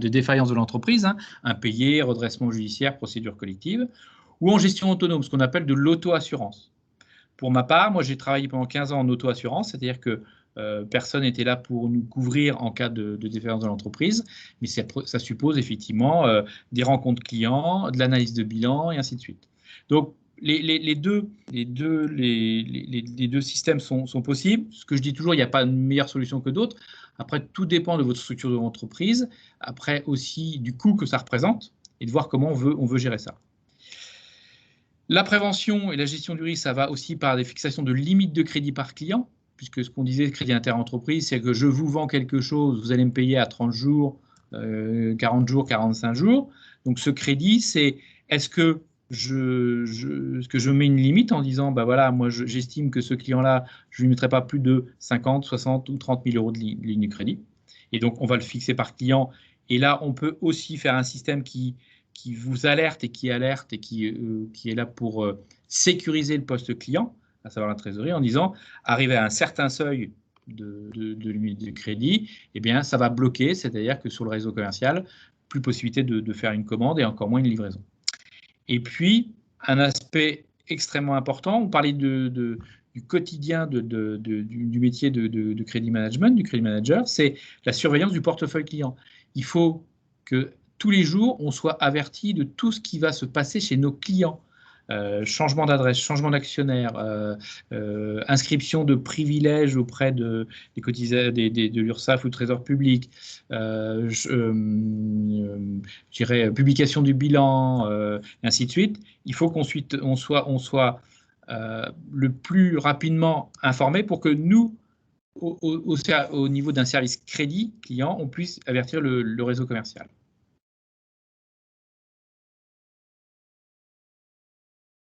Speaker 5: défaillance de l'entreprise, hein, impayé, redressement judiciaire, procédure collective, ou en gestion autonome, ce qu'on appelle de l'auto-assurance. Pour ma part, moi j'ai travaillé pendant 15 ans en auto-assurance, c'est-à-dire que personne n'était là pour nous couvrir en cas de défaillance de l'entreprise, mais ça suppose effectivement des rencontres clients, de l'analyse de bilan et ainsi de suite. Donc les deux systèmes sont possibles. Ce que je dis toujours, il n'y a pas une meilleure solution que d'autres. Après, tout dépend de votre structure de l'entreprise, après aussi du coût que ça représente et de voir comment on veut gérer ça. La prévention et la gestion du risque, ça va aussi par des fixations de limites de crédit par client, puisque ce qu'on disait, le crédit interentreprise, c'est que je vous vends quelque chose, vous allez me payer à 30 jours, 40 jours, 45 jours. Donc ce crédit, c'est est-ce que je mets une limite en disant, bah voilà, moi j'estime que ce client-là, je ne lui mettrai pas plus de 50, 60 ou 30 000 euros de ligne de crédit. Et donc on va le fixer par client. Et là, on peut aussi faire un système qui vous alerte et qui est là pour sécuriser le poste client, à savoir la trésorerie, en disant, arrivé à un certain seuil de limite de crédit, eh bien, ça va bloquer, c'est-à-dire que sur le réseau commercial, plus possibilité de faire une commande et encore moins une livraison. Et puis, un aspect extrêmement important, on parlait du quotidien du métier de crédit management, du crédit manager, c'est la surveillance du portefeuille client. Il faut que tous les jours, on soit averti de tout ce qui va se passer chez nos clients. Changement d'adresse, changement d'actionnaire, inscription de privilèges auprès de l'URSSAF ou du Trésor public, publication du bilan, et ainsi de suite. Il faut qu'ensuite on soit le plus rapidement informé pour que nous, au niveau d'un service crédit client, on puisse avertir le réseau commercial.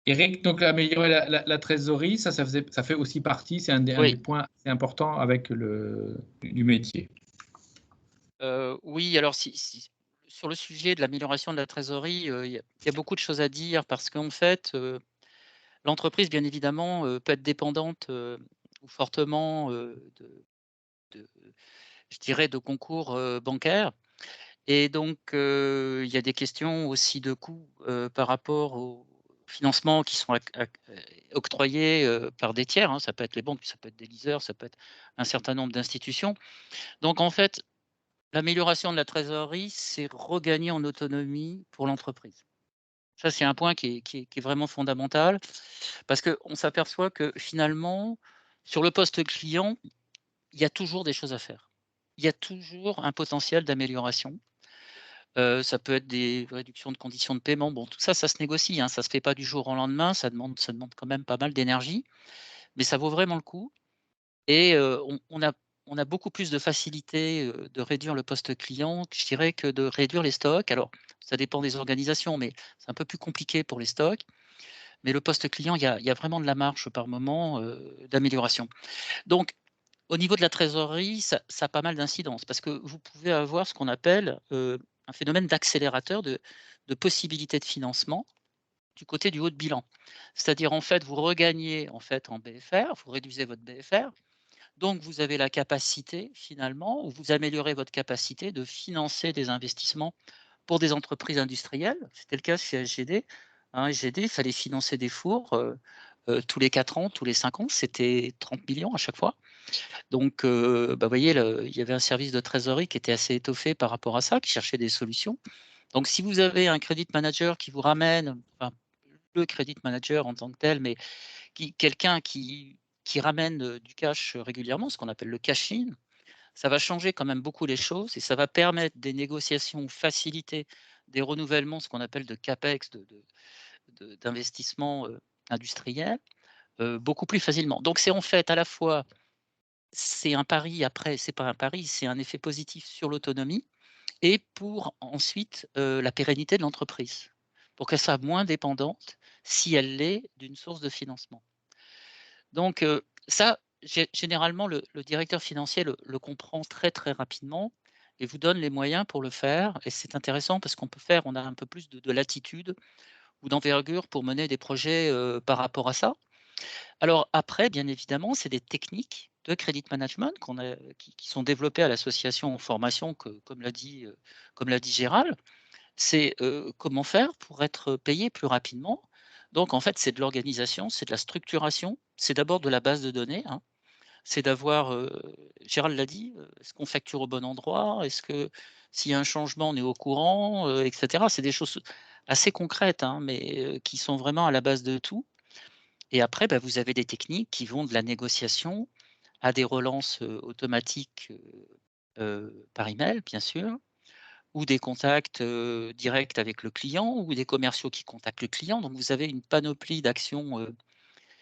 Speaker 5: Eric, donc améliorer la trésorerie, ça fait aussi partie, c'est un des points assez importants avec du métier.
Speaker 4: Oui, alors sur le sujet de l'amélioration de la trésorerie, il y a beaucoup de choses à dire parce qu'en fait, l'entreprise, bien évidemment, peut être dépendante ou fortement je dirais, de concours bancaires. Et donc, il y a des questions aussi de coûts par rapport aux financements qui sont octroyés par des tiers. Hein. Ça peut être les banques, ça peut être des leasers, ça peut être un certain nombre d'institutions. Donc, en fait, l'amélioration de la trésorerie, c'est regagner en autonomie pour l'entreprise. Ça, c'est un point qui est vraiment fondamental parce qu'on s'aperçoit que finalement, sur le poste client, il y a toujours des choses à faire. Il y a toujours un potentiel d'amélioration. Ça peut être des réductions de conditions de paiement. Bon, tout ça, ça se négocie, hein, ça ne se fait pas du jour au lendemain, ça demande quand même pas mal d'énergie, mais ça vaut vraiment le coup et on a beaucoup plus de facilité, de réduire le poste client, je dirais, que de réduire les stocks. Alors, ça dépend des organisations, mais c'est un peu plus compliqué pour les stocks. Mais le poste client, il y a vraiment de la marge par moment, d'amélioration. Donc, Au niveau de la trésorerie, ça a pas mal d'incidences parce que vous pouvez avoir ce qu'on appelle, un phénomène d'accélérateur de possibilités de financement du côté du haut de bilan. C'est-à-dire, en fait, vous regagnez, en fait, en BFR, vous réduisez votre BFR, donc vous avez la capacité, finalement, ou vous améliorez votre capacité de financer des investissements pour des entreprises industrielles. C'était le cas chez SGD. Hein, SGD, il fallait financer des fours, tous les 4 ans, tous les 5 ans, c'était 30 millions à chaque fois. Donc, vous voyez, il y avait un service de trésorerie qui était assez étoffé par rapport à ça, qui cherchait des solutions. Donc, si vous avez un credit manager qui vous ramène, enfin, le credit manager en tant que tel, mais quelqu'un qui ramène du cash régulièrement, ce qu'on appelle le cash-in, ça va changer quand même beaucoup les choses et ça va permettre des négociations facilitées, des renouvellements, ce qu'on appelle de CAPEX, d'investissement industriel, beaucoup plus facilement. Donc, c'est en fait à la fois c'est un pari après, c'est pas un pari, c'est un effet positif sur l'autonomie et pour ensuite, la pérennité de l'entreprise, pour qu'elle soit moins dépendante, si elle l'est, d'une source de financement. Donc, ça, généralement, le directeur financier le comprend très, très rapidement et vous donne les moyens pour le faire et c'est intéressant parce on a un peu plus de latitude ou d'envergure pour mener des projets, par rapport à ça. Alors après, bien évidemment, c'est des techniques de credit management qui sont développées à l'association en formation comme l'a dit Gérald. C'est, comment faire pour être payé plus rapidement. Donc en fait, c'est de l'organisation, c'est de la structuration, c'est d'abord de la base de données, hein. C'est d'avoir, Gérald l'a dit, est-ce qu'on facture au bon endroit? Est-ce que s'il y a un changement, on est au courant? Et cetera. C'est des choses assez concrètes, hein, mais, qui sont vraiment à la base de tout. Et après, bah, vous avez des techniques qui vont de la négociation à des relances, automatiques, par email, bien sûr, ou des contacts, directs avec le client ou des commerciaux qui contactent le client. Donc vous avez une panoplie d'actions,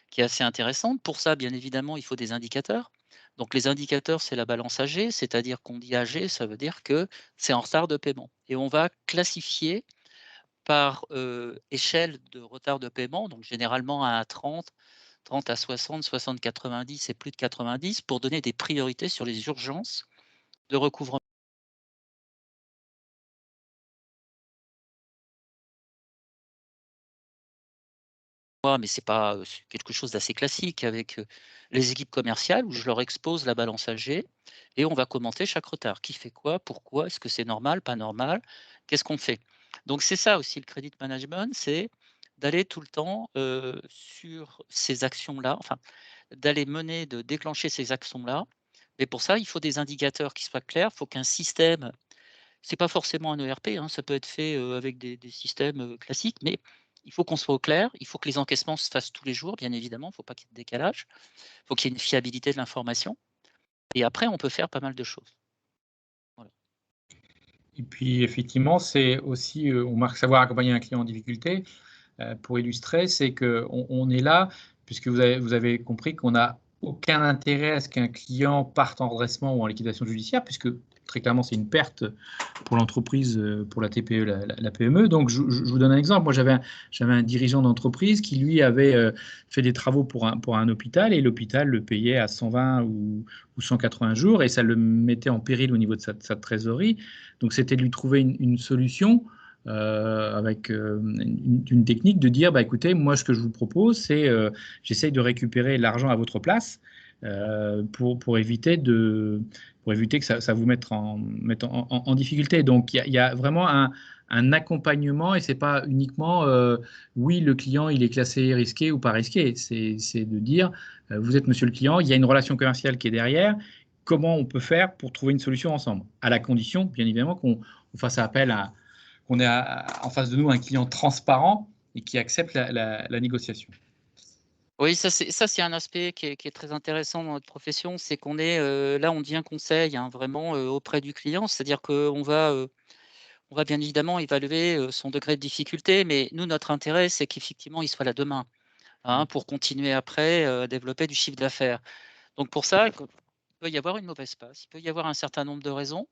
Speaker 4: qui est assez intéressante. Pour ça, bien évidemment, il faut des indicateurs. Donc les indicateurs, c'est la balance AG, c'est-à-dire qu'on dit AG, ça veut dire que c'est en retard de paiement et on va classifier par, échelle de retard de paiement, donc généralement à 30 à 60, 60, 90 et plus de 90 pour donner des priorités sur les urgences de recouvrement. Mais c'est pas, c'est quelque chose d'assez classique avec, les équipes commerciales où je leur expose la balance AG et on va commenter chaque retard. Qui fait quoi? Pourquoi? Est-ce que c'est normal? Pas normal? Qu'est-ce qu'on fait? Donc c'est ça aussi le credit management, c'est d'aller tout le temps, sur ces actions-là, enfin de déclencher ces actions-là. Mais pour ça, il faut des indicateurs qui soient clairs. Il faut qu'un système, c'est pas forcément un ERP, hein, ça peut être fait, avec des systèmes, classiques, mais il faut qu'on soit au clair. Il faut que les encaissements se fassent tous les jours, bien évidemment. Il ne faut pas qu'il y ait de décalage. Il faut qu'il y ait une fiabilité de l'information et après on peut faire pas mal de choses. Voilà.
Speaker 5: Et puis effectivement, c'est aussi, on marque savoir accompagner un client en difficulté. Pour illustrer, c'est qu'on est là, puisque vous avez compris qu'on n'a aucun intérêt à ce qu'un client parte en redressement ou en liquidation judiciaire, puisque très clairement, c'est une perte pour l'entreprise, pour la TPE, la PME. Donc, je vous donne un exemple. Moi, j'avais un dirigeant d'entreprise qui, lui, avait fait des travaux pour un hôpital, et l'hôpital le payait à 120 ou 180 jours, et ça le mettait en péril au niveau de sa trésorerie. Donc, c'était de lui trouver une solution avec une technique de dire, bah, écoutez, moi, ce que je vous propose, c'est j'essaye de récupérer l'argent à votre place pour éviter que ça vous mette en difficulté. Donc, il y a vraiment un accompagnement et c'est pas uniquement, oui, le client, il est classé risqué ou pas risqué. C'est de dire, vous êtes monsieur le client, il y a une relation commerciale qui est derrière. Comment on peut faire pour trouver une solution ensemble? À la condition, bien évidemment, qu'on fasse appel à qu'on ait en face de nous un client transparent et qui accepte la négociation.
Speaker 4: Oui, ça c'est un aspect qui est très intéressant dans notre profession, c'est qu'on est, là on devient conseil, hein, vraiment, auprès du client. C'est-à-dire on va bien évidemment évaluer, son degré de difficulté, mais nous notre intérêt c'est qu'effectivement il soit là demain, hein, pour continuer après, développer du chiffre d'affaires. Donc pour ça, il peut y avoir une mauvaise passe, il peut y avoir un certain nombre de raisons.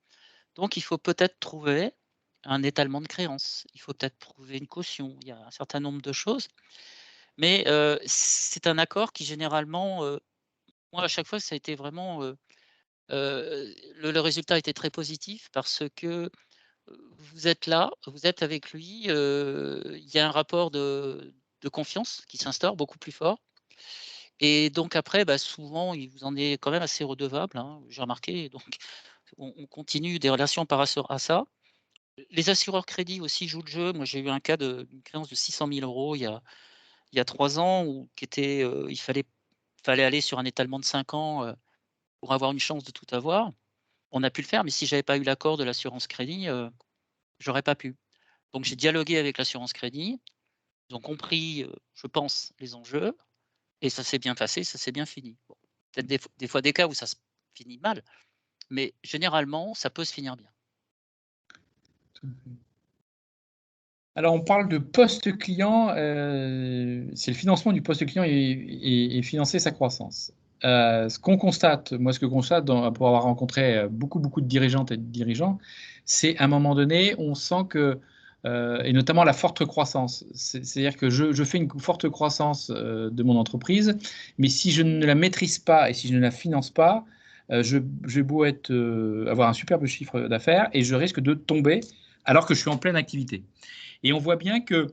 Speaker 4: Donc il faut peut-être trouver un étalement de créances, il faut peut-être trouver une caution, il y a un certain nombre de choses. Mais, c'est un accord qui généralement, moi, à chaque fois, ça a été vraiment, le résultat était très positif parce que, vous êtes là, vous êtes avec lui, il y a un rapport de confiance qui s'instaure beaucoup plus fort et donc après, bah, souvent, il vous en est quand même assez redevable, hein, j'ai remarqué donc on continue des relations par rapport à ça. Les assureurs crédits aussi jouent le jeu. Moi, j'ai eu un cas d'une créance de 600 000 € il y a 3 ans où qui était, il fallait aller sur un étalement de 5 ans, pour avoir une chance de tout avoir. On a pu le faire, mais si j'avais pas eu l'accord de l'assurance crédit, j'aurais pas pu. Donc j'ai dialogué avec l'assurance crédit. Ils ont compris, je pense, les enjeux et ça s'est bien passé, ça s'est bien fini. Bon, peut-être des fois des cas où ça se finit mal, mais généralement, ça peut se finir bien.
Speaker 5: Alors, on parle de poste client, c'est le financement du poste client et financer sa croissance. Ce qu'on constate, moi, ce que je constate pour avoir rencontré beaucoup de dirigeantes et de dirigeants, c'est à un moment donné, on sent que, et notamment la forte croissance, c'est-à-dire que je fais une forte croissance de mon entreprise, mais si je ne la maîtrise pas et si je ne la finance pas, j'ai beau avoir un superbe chiffre d'affaires et je risque de tomber alors que je suis en pleine activité. Et on voit bien que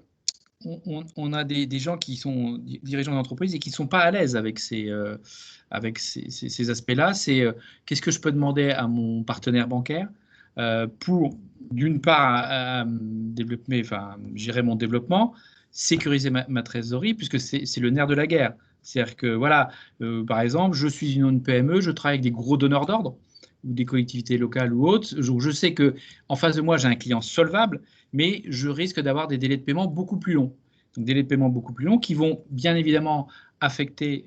Speaker 5: on a des gens qui sont dirigeants d'entreprise et qui ne sont pas à l'aise avec ces aspects-là. C'est qu'est-ce que je peux demander à mon partenaire bancaire pour, d'une part, développer, enfin, gérer mon développement, sécuriser ma trésorerie, puisque c'est le nerf de la guerre. C'est-à-dire que, voilà, par exemple, je suis une PME, je travaille avec des gros donneurs d'ordre ou des collectivités locales ou autres. Je sais qu'en face de moi, j'ai un client solvable, mais je risque d'avoir des délais de paiement beaucoup plus longs. Donc, délais de paiement beaucoup plus longs qui vont bien évidemment affecter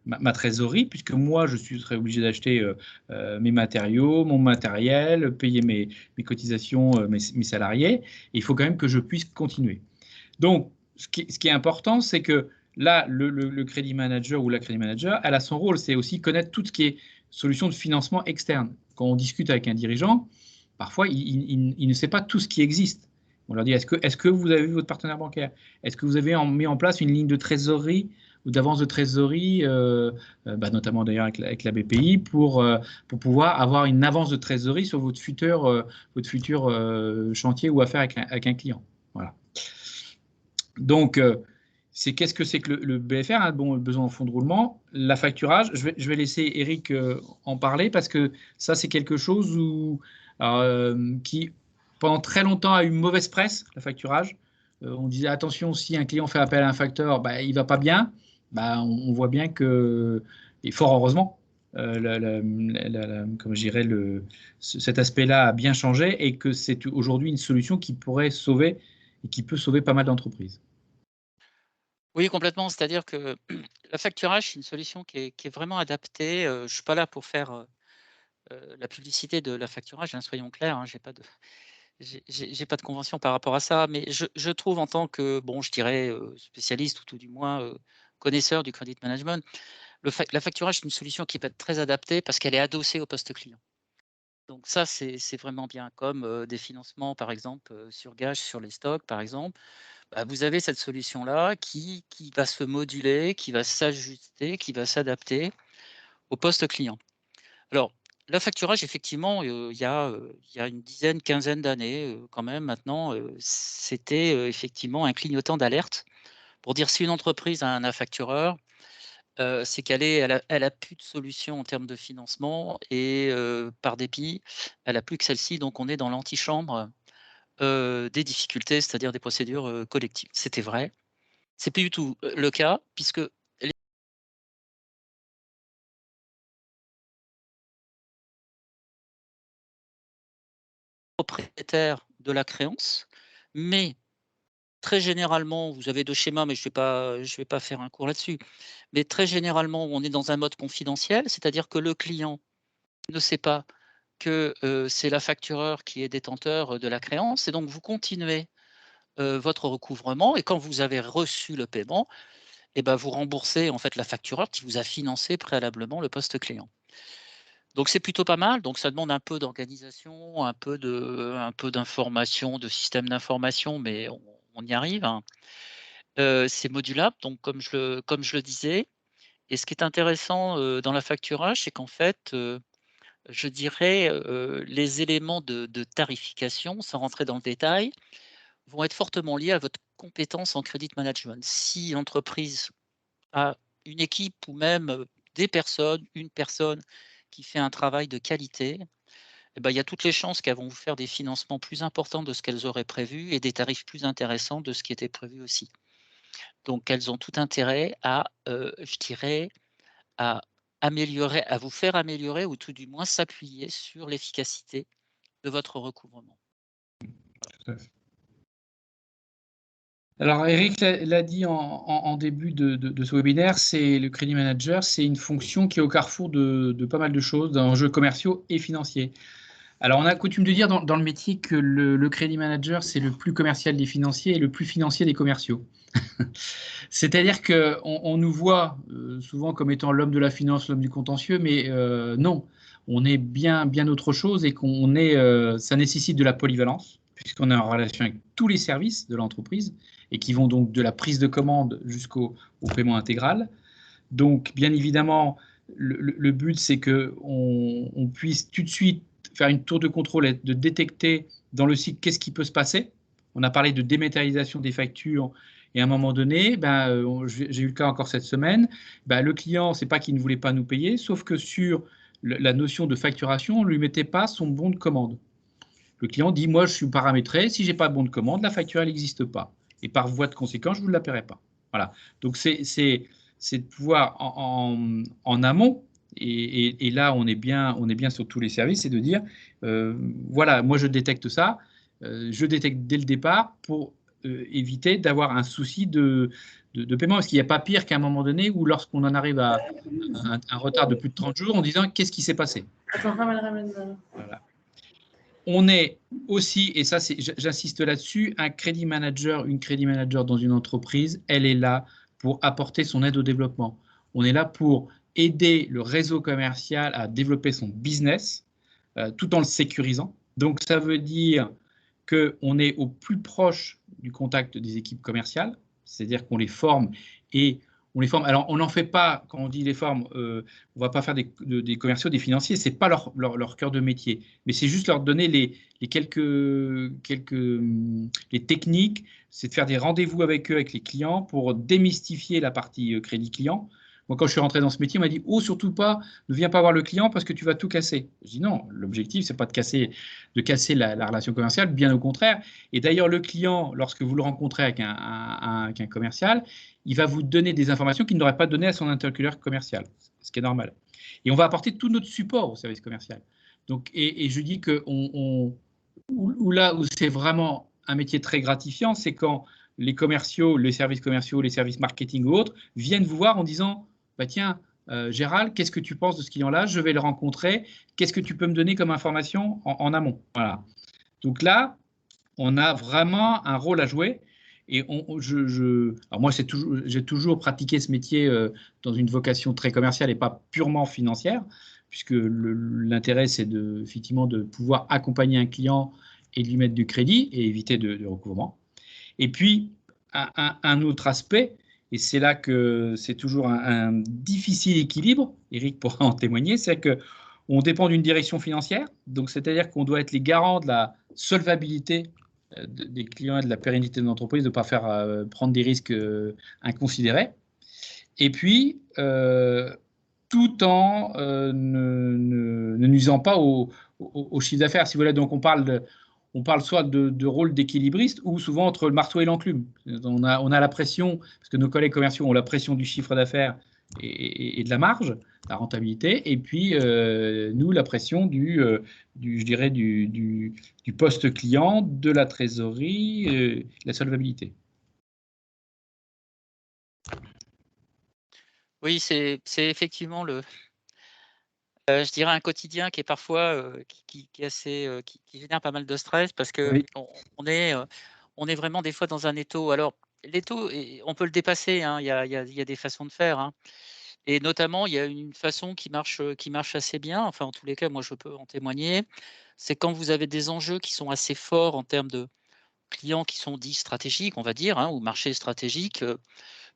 Speaker 5: ma trésorerie, puisque moi, je serai obligé d'acheter mes matériaux, mon matériel, payer mes cotisations, mes salariés. Et il faut quand même que je puisse continuer. Donc, ce qui est important, c'est que là, le crédit manager ou la crédit manager, elle a son rôle, c'est aussi connaître tout ce qui est solution de financement externe. Quand on discute avec un dirigeant, parfois, il ne sait pas tout ce qui existe. On leur dit, est-ce que vous avez vu votre partenaire bancaire? Est-ce que vous avez mis en place une ligne de trésorerie ou d'avance de trésorerie, notamment d'ailleurs avec la BPI, pour pouvoir avoir une avance de trésorerie sur votre futur chantier ou affaire avec un client. Voilà. Donc, qu'est-ce que c'est que le BFR, hein, bon, le besoin en fonds de roulement, la facturage. Je vais laisser Eric en parler parce que ça, c'est quelque chose qui, pendant très longtemps, a eu mauvaise presse, la facturage. On disait attention, si un client fait appel à un facteur, bah, il ne va pas bien. Bah, on voit bien que, et fort heureusement, comme je dirais, cet aspect-là a bien changé et que c'est aujourd'hui une solution qui pourrait sauver et qui peut sauver pas mal d'entreprises.
Speaker 4: Oui, complètement. C'est-à-dire que la facturage, c'est une solution qui est vraiment adaptée. Je ne suis pas là pour faire la publicité de la facturage, hein, soyons clairs. Hein, j'ai pas de convention par rapport à ça. Mais je trouve en tant que, bon, je dirais spécialiste ou tout du moins connaisseur du credit management, la facturage, c'est une solution qui peut être très adaptée parce qu'elle est adossée au poste client. Donc ça, c'est vraiment bien. Comme des financements, par exemple, sur gage sur les stocks, par exemple. Bah, vous avez cette solution-là qui va se moduler, qui va s'ajuster, qui va s'adapter au poste client. Alors, la facturage, effectivement, il y a une dizaine, quinzaine d'années, quand même maintenant, c'était, effectivement un clignotant d'alerte pour dire si une entreprise a un affactureur, c'est elle a plus de solution en termes de financement et par dépit, elle a plus que celle-ci, donc on est dans l'antichambre, des difficultés, c'est-à-dire des procédures, collectives. C'était vrai. C'est plus du tout, le cas puisque les propriétaires de la créance, mais très généralement, vous avez 2 schémas, mais je vais pas faire un cours là-dessus. Mais très généralement, on est dans un mode confidentiel, c'est-à-dire que le client ne sait pas que, c'est l'affactureur qui est détenteur, de la créance et donc vous continuez, votre recouvrement et quand vous avez reçu le paiement et ben, vous remboursez en fait l'affactureur qui vous a financé préalablement le poste client. Donc c'est plutôt pas mal, donc ça demande un peu d'organisation, un peu d'information, de système d'information, mais on y arrive, hein. C'est modulable, donc comme je le disais Et ce qui est intéressant dans la facturage, c'est qu'en fait, je dirais, les éléments de tarification, sans rentrer dans le détail, vont être fortement liés à votre compétence en credit management. Si l'entreprise a une équipe ou même des personnes, une personne qui fait un travail de qualité, eh ben, il y a toutes les chances qu'elles vont vous faire des financements plus importants de ce qu'elles auraient prévu et des tarifs plus intéressants de ce qui était prévu aussi. Donc, elles ont tout intérêt à, je dirais, à améliorer, à vous faire améliorer ou tout du moins s'appuyer sur l'efficacité de votre recouvrement.
Speaker 5: Tout à fait. Alors, Eric l'a dit en début de ce webinaire, c'est le Credit Manager, c'est une fonction qui est au carrefour de pas mal de choses, d'enjeux commerciaux et financiers. Alors, on a coutume de dire dans le métier que le Credit Manager, c'est le plus commercial des financiers et le plus financier des commerciaux. C'est-à-dire qu'on nous voit souvent comme étant l'homme de la finance, l'homme du contentieux, mais non, on est bien autre chose et ça nécessite de la polyvalence, puisqu'on est en relation avec tous les services de l'entreprise et qui vont donc de la prise de commande jusqu'au paiement intégral. Donc, bien évidemment, le but, c'est qu'on puisse tout de suite faire une tour de contrôle et de détecter dans le cycle qu'est-ce qui peut se passer. On a parlé de dématérialisation des factures et à un moment donné, j'ai eu le cas encore cette semaine, le client, c'est pas qu'il ne voulait pas nous payer, sauf que sur la notion de facturation, on ne lui mettait pas son bon de commande. Le client dit, moi, je suis paramétré, si je n'ai pas de bon de commande, la facture, elle n'existe pas. Et par voie de conséquence, je ne vous la paierai pas. Voilà. Donc, c'est de pouvoir en amont, et là, on est bien sur tous les services, c'est de dire, voilà, moi, je détecte ça, je détecte dès le départ pour éviter d'avoir un souci de paiement, parce qu'il n'y a pas pire qu'à un moment donné où lorsqu'on en arrive à un retard de plus de 30 jours en disant qu'est-ce qui s'est passé. Voilà. On est aussi, et ça j'insiste là-dessus, un crédit manager, une crédit manager dans une entreprise, elle est là pour apporter son aide au développement. On est là pour aider le réseau commercial à développer son business tout en le sécurisant. Donc ça veut dire qu'on est au plus proche du contact des équipes commerciales, c'est-à-dire qu'on les forme et on les forme. Alors, on n'en fait pas, quand on dit les forme, on ne va pas faire des commerciaux, des financiers, ce n'est pas leur cœur de métier, mais c'est juste leur donner les techniques, c'est de faire des rendez-vous avec eux, avec les clients, pour démystifier la partie crédit client. Moi, quand je suis rentré dans ce métier, on m'a dit « Oh, surtout pas, ne viens pas voir le client parce que tu vas tout casser. » Je dis non, l'objectif, ce n'est pas de casser la relation commerciale, bien au contraire. Et d'ailleurs, le client, lorsque vous le rencontrez avec un commercial, il va vous donner des informations qu'il n'aurait pas données à son interlocuteur commercial, ce qui est normal. Et on va apporter tout notre support au service commercial. Donc, et je dis que là où c'est vraiment un métier très gratifiant, c'est quand les commerciaux, les services commerciaux, les services marketing ou autres viennent vous voir en disant « Tiens, Gérald, qu'est-ce que tu penses de ce client-là? Je vais le rencontrer. Qu'est-ce que tu peux me donner comme information en amont ?» Voilà. Donc là, on a vraiment un rôle à jouer. Et alors moi, j'ai toujours pratiqué ce métier dans une vocation très commerciale et pas purement financière, puisque l'intérêt, c'est effectivement de pouvoir accompagner un client et de lui mettre du crédit et éviter de recouvrement. Et puis, un autre aspect, et c'est là que c'est toujours un difficile équilibre, Eric pourra en témoigner, c'est qu'on dépend d'une direction financière, donc c'est-à-dire qu'on doit être les garants de la solvabilité des clients et de la pérennité de l'entreprise, de ne pas faire prendre des risques inconsidérés. Et puis, tout en ne nuisant pas au chiffre d'affaires. Si vous voulez, donc on parle soit de rôle d'équilibriste ou souvent entre le marteau et l'enclume. On a la pression, parce que nos collègues commerciaux ont la pression du chiffre d'affaires et de la marge, la rentabilité, et puis nous, la pression je dirais du poste client, de la trésorerie, de la solvabilité.
Speaker 4: Oui, c'est effectivement je dirais un quotidien qui est parfois qui est assez qui génère pas mal de stress parce que
Speaker 5: Oui.
Speaker 4: on est vraiment des fois dans un étau. Alors l'étau, on peut le dépasser, hein, il y a des façons de faire, hein, et notamment il y a une façon qui marche assez bien, enfin en tous les cas moi je peux en témoigner, c'est quand vous avez des enjeux qui sont assez forts en termes de clients qui sont dits stratégiques, on va dire, hein, ou marchés stratégiques,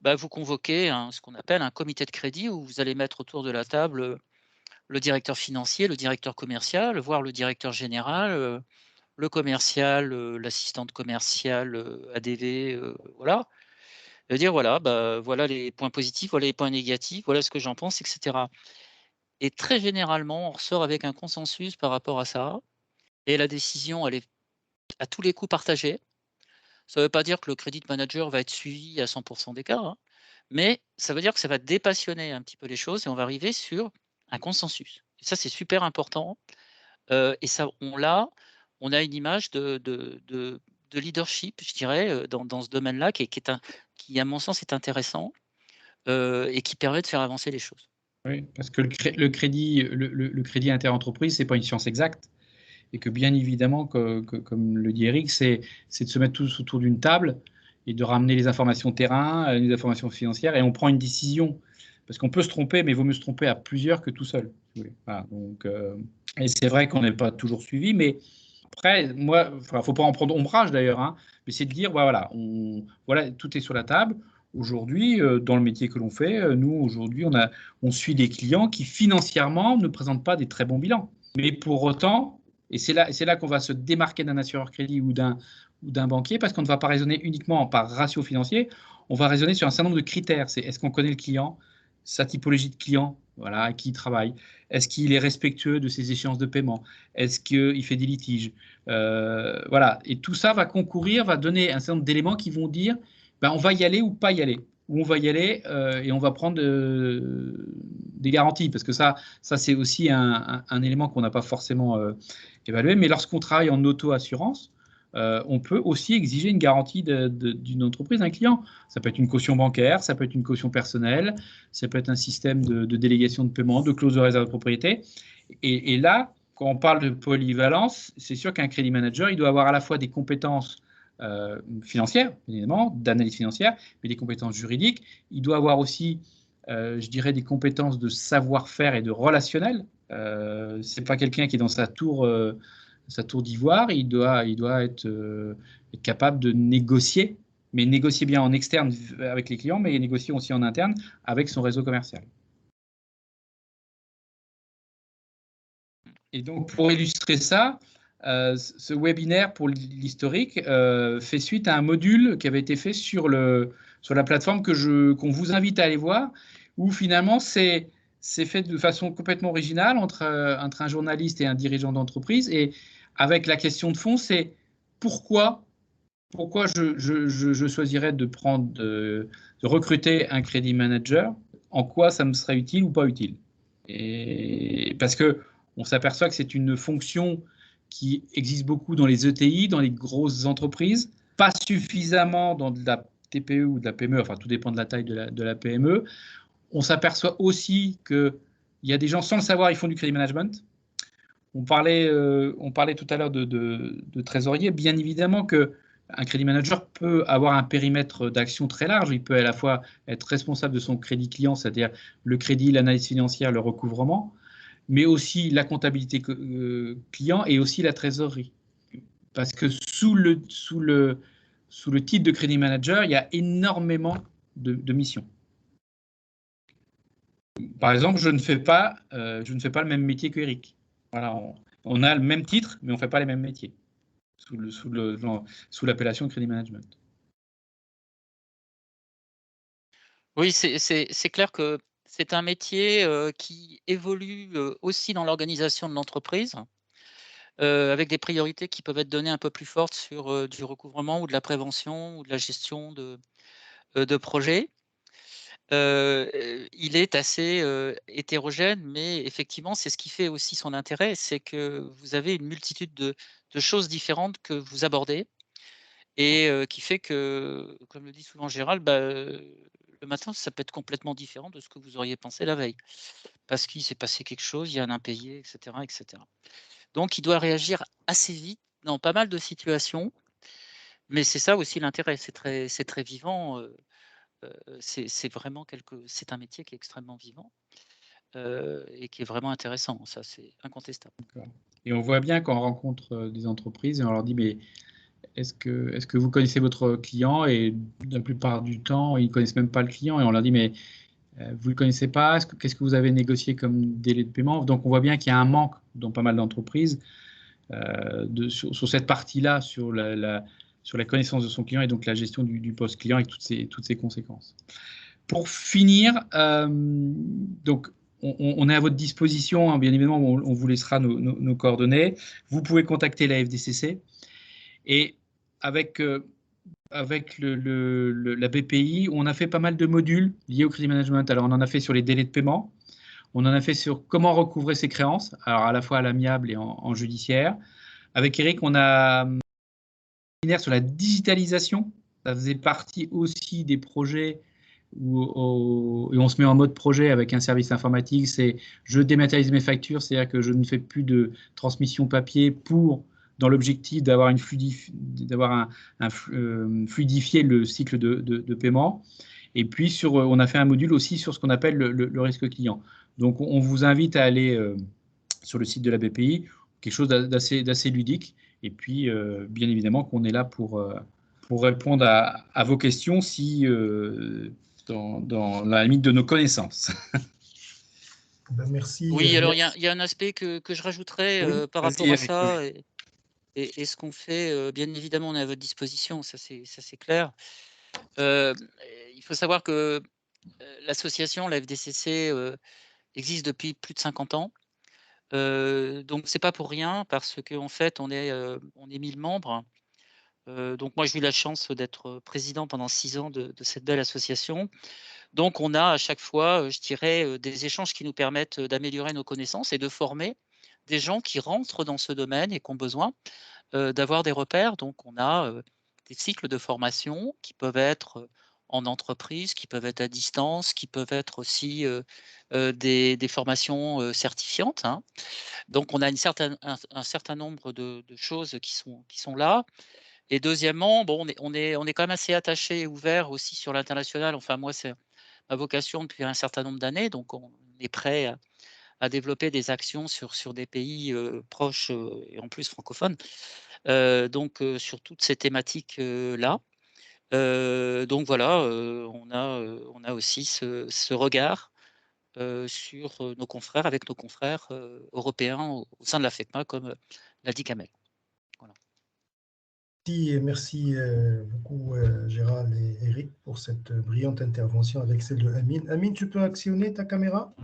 Speaker 4: vous convoquez ce qu'on appelle un comité de crédit où vous allez mettre autour de la table le directeur financier, le directeur commercial, voire le directeur général, le commercial, l'assistante commerciale, ADV, voilà. Et dire voilà, voilà les points positifs, voilà les points négatifs, voilà ce que j'en pense, etc. Et très généralement, on ressort avec un consensus par rapport à ça. Et la décision, elle est à tous les coups partagée. Ça ne veut pas dire que le credit manager va être suivi à 100% des cas, hein, mais ça veut dire que ça va dépassionner un petit peu les choses et on va arriver sur un consensus. Et ça, c'est super important. Et ça, on a une image de leadership, je dirais, dans ce domaine-là, qui, à mon sens, est intéressant et qui permet de faire avancer les choses.
Speaker 5: Oui, parce que le crédit interentreprise, ce n'est pas une science exacte. Et que bien évidemment, comme le dit Eric, c'est de se mettre tous autour d'une table et de ramener les informations terrain, les informations financières, et on prend une décision. Parce qu'on peut se tromper, mais il vaut mieux se tromper à plusieurs que tout seul. Voilà, donc, et c'est vrai qu'on n'est pas toujours suivi, mais après, moi, il ne faut pas en prendre ombrage d'ailleurs, hein, mais c'est de dire, voilà, tout est sur la table. Aujourd'hui, dans le métier que l'on fait, nous, aujourd'hui, on suit des clients qui financièrement ne présentent pas des très bons bilans. Mais pour autant, et c'est là qu'on va se démarquer d'un assureur crédit ou d'un banquier, parce qu'on ne va pas raisonner uniquement par ratio financier, on va raisonner sur un certain nombre de critères. C'est est-ce qu'on connaît le client, sa typologie de client, voilà, à qui il travaille, est-ce qu'il est respectueux de ses échéances de paiement, est-ce qu'il fait des litiges, voilà. Et tout ça va concourir, va donner un certain nombre d'éléments qui vont dire on va y aller ou pas y aller, ou on va y aller et on va prendre des garanties, parce que ça c'est aussi un élément qu'on n'a pas forcément évalué, mais lorsqu'on travaille en auto-assurance, on peut aussi exiger une garantie d'une entreprise, d'un client. Ça peut être une caution bancaire, ça peut être une caution personnelle, ça peut être un système de délégation de paiement, de clause de réserve de propriété. Et là, quand on parle de polyvalence, c'est sûr qu'un crédit manager, il doit avoir à la fois des compétences financières, évidemment, d'analyse financière, mais des compétences juridiques. Il doit avoir aussi, je dirais, des compétences de savoir-faire et de relationnel. C'est pas quelqu'un qui est dans sa tour d'ivoire. Il doit être capable de négocier, mais négocier bien en externe avec les clients, mais négocier aussi en interne avec son réseau commercial. Et donc, pour illustrer ça, ce webinaire pour l'historique fait suite à un module qui avait été fait sur la plateforme qu'on vous invite à aller voir, où finalement c'est fait de façon complètement originale entre un journaliste et un dirigeant d'entreprise, et avec la question de fond, c'est pourquoi je choisirais de recruter un crédit manager, en quoi ça me serait utile ou pas utile. Et parce que on s'aperçoit que c'est une fonction qui existe beaucoup dans les ETI, dans les grosses entreprises, pas suffisamment dans de la TPE ou de la PME, enfin tout dépend de la taille de la PME. On s'aperçoit aussi qu'il y a des gens, sans le savoir, ils font du crédit management. On parlait tout à l'heure de trésorier. Bien évidemment qu'un crédit manager peut avoir un périmètre d'action très large. Il peut à la fois être responsable de son crédit client, c'est-à-dire le crédit, l'analyse financière, le recouvrement, mais aussi la comptabilité client et aussi la trésorerie. Parce que sous le titre de crédit manager, il y a énormément de missions. Par exemple, je ne fais pas le même métier qu'Eric. Voilà, on a le même titre, mais on ne fait pas les mêmes métiers sous l'appellation crédit management.
Speaker 4: Oui, c'est clair que c'est un métier qui évolue aussi dans l'organisation de l'entreprise, avec des priorités qui peuvent être données un peu plus fortes sur du recouvrement ou de la prévention ou de la gestion de projets. Il est assez hétérogène, mais effectivement, c'est ce qui fait aussi son intérêt, c'est que vous avez une multitude de choses différentes que vous abordez et qui fait que, comme le dit souvent Gérald, le matin, ça peut être complètement différent de ce que vous auriez pensé la veille. Parce qu'il s'est passé quelque chose, il y a un impayé, et cetera, et cetera. Donc il doit réagir assez vite dans pas mal de situations, mais c'est ça aussi l'intérêt, c'est très vivant, c'est un métier qui est extrêmement vivant, et qui est vraiment intéressant, ça c'est incontestable.
Speaker 5: Et on voit bien quand on rencontre des entreprises et on leur dit mais est-ce que vous connaissez votre client? Et la plupart du temps, ils ne connaissent même pas le client. Et on leur dit, mais vous ne le connaissez pas? Qu'est-ce que vous avez négocié comme délai de paiement? Donc, on voit bien qu'il y a un manque dans pas mal d'entreprises sur cette partie-là, sur la connaissance de son client et donc la gestion du post-client avec toutes ses conséquences. Pour finir, donc, on est à votre disposition, hein, bien évidemment, on vous laissera nos coordonnées. Vous pouvez contacter la FDCC. Et avec la BPI, on a fait pas mal de modules liés au crédit management. Alors, on en a fait sur les délais de paiement. On en a fait sur comment recouvrer ses créances, alors à la fois à l'amiable et en judiciaire. Avec Eric, on a un webinaire sur la digitalisation. Ça faisait partie aussi des projets et on se met en mode projet avec un service informatique. C'est je dématérialise mes factures, c'est-à-dire que je ne fais plus de transmission papier dans l'objectif d'avoir fluidifier le cycle de paiement. Et puis, on a fait un module aussi sur ce qu'on appelle le risque client. Donc, on vous invite à aller sur le site de la BPI, quelque chose d'assez ludique. Et puis, bien évidemment, qu'on est là pour répondre à vos questions si dans la limite de nos connaissances.
Speaker 1: Ben, merci.
Speaker 4: Oui, alors il y a un aspect que je rajouterais par rapport à ça et ce qu'on fait. Bien évidemment, on est à votre disposition, ça c'est clair. Il faut savoir que l'association, la FDCC, existe depuis plus de 50 ans. Donc c'est pas pour rien parce qu'en fait, on est 1000 membres. Donc moi, j'ai eu la chance d'être président pendant 6 ans de cette belle association. Donc on a à chaque fois, je dirais, des échanges qui nous permettent d'améliorer nos connaissances et de former des gens qui rentrent dans ce domaine et qui ont besoin d'avoir des repères. Donc on a des cycles de formation qui peuvent être en entreprise, qui peuvent être à distance, qui peuvent être aussi des formations certifiantes, hein. Donc on a un certain nombre de choses qui sont là. Et deuxièmement, bon, on est quand même assez attaché et ouvert aussi sur l'international. Enfin, moi, c'est ma vocation depuis un certain nombre d'années. Donc, on est prêt à développer des actions sur des pays proches et en plus francophones. Donc, sur toutes ces thématiques-là. Donc, voilà, on a aussi ce regard sur nos confrères, avec nos confrères européens au sein de la FECMA, comme l'a dit Kamel. Voilà.
Speaker 1: Merci beaucoup Gérald et Eric pour cette brillante intervention avec celle de Amine. Amine, tu peux actionner ta caméra?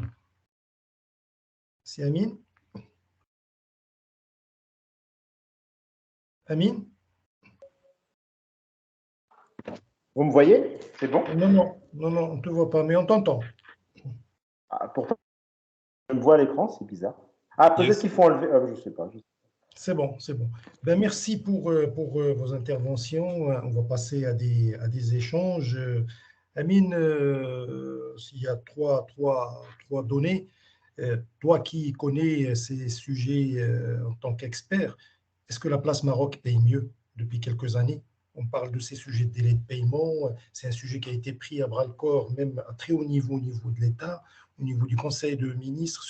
Speaker 1: C'est Amine? Amine?
Speaker 3: Vous me voyez? C'est bon?
Speaker 1: Non, on ne te voit pas, mais on t'entend.
Speaker 3: Ah, pourtant, je me vois à l'écran, c'est bizarre. Ah, peut-être qu'il faut enlever. Je ne sais pas.
Speaker 1: C'est bon, c'est bon. Ben, merci pour vos interventions. On va passer à des échanges. Amine, s'il y a trois données, toi qui connais ces sujets en tant qu'expert, est-ce que la place Maroc paye mieux depuis quelques années? On parle de ces sujets de délai de paiement. C'est un sujet qui a été pris à bras-le-corps, même à très haut niveau au niveau de l'État, au niveau du Conseil de ministres,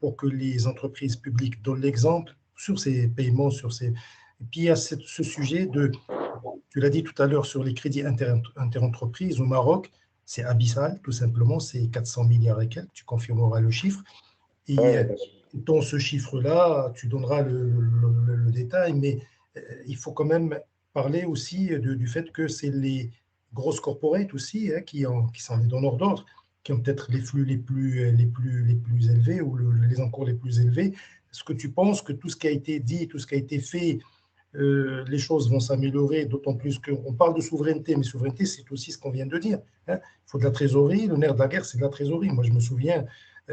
Speaker 1: pour que les entreprises publiques donnent l'exemple sur ces paiements, Et puis, il y a ce sujet tu l'as dit tout à l'heure, sur les crédits interentreprises au Maroc, c'est abyssal, tout simplement, c'est 400 milliards et quelques, tu confirmeras le chiffre. Et dans ce chiffre-là, tu donneras le détail, mais il faut quand même parler aussi du fait que c'est les grosses corporates aussi qui sont les donneurs d'ordre, qui ont peut-être les flux les plus élevés ou les encours les plus élevés. Est-ce que tu penses que tout ce qui a été dit, tout ce qui a été fait, les choses vont s'améliorer, d'autant plus qu'on parle de souveraineté, mais souveraineté, c'est aussi ce qu'on vient de dire. Il faut de la trésorerie, le nerf de la guerre, c'est de la trésorerie. Moi, je me souviens,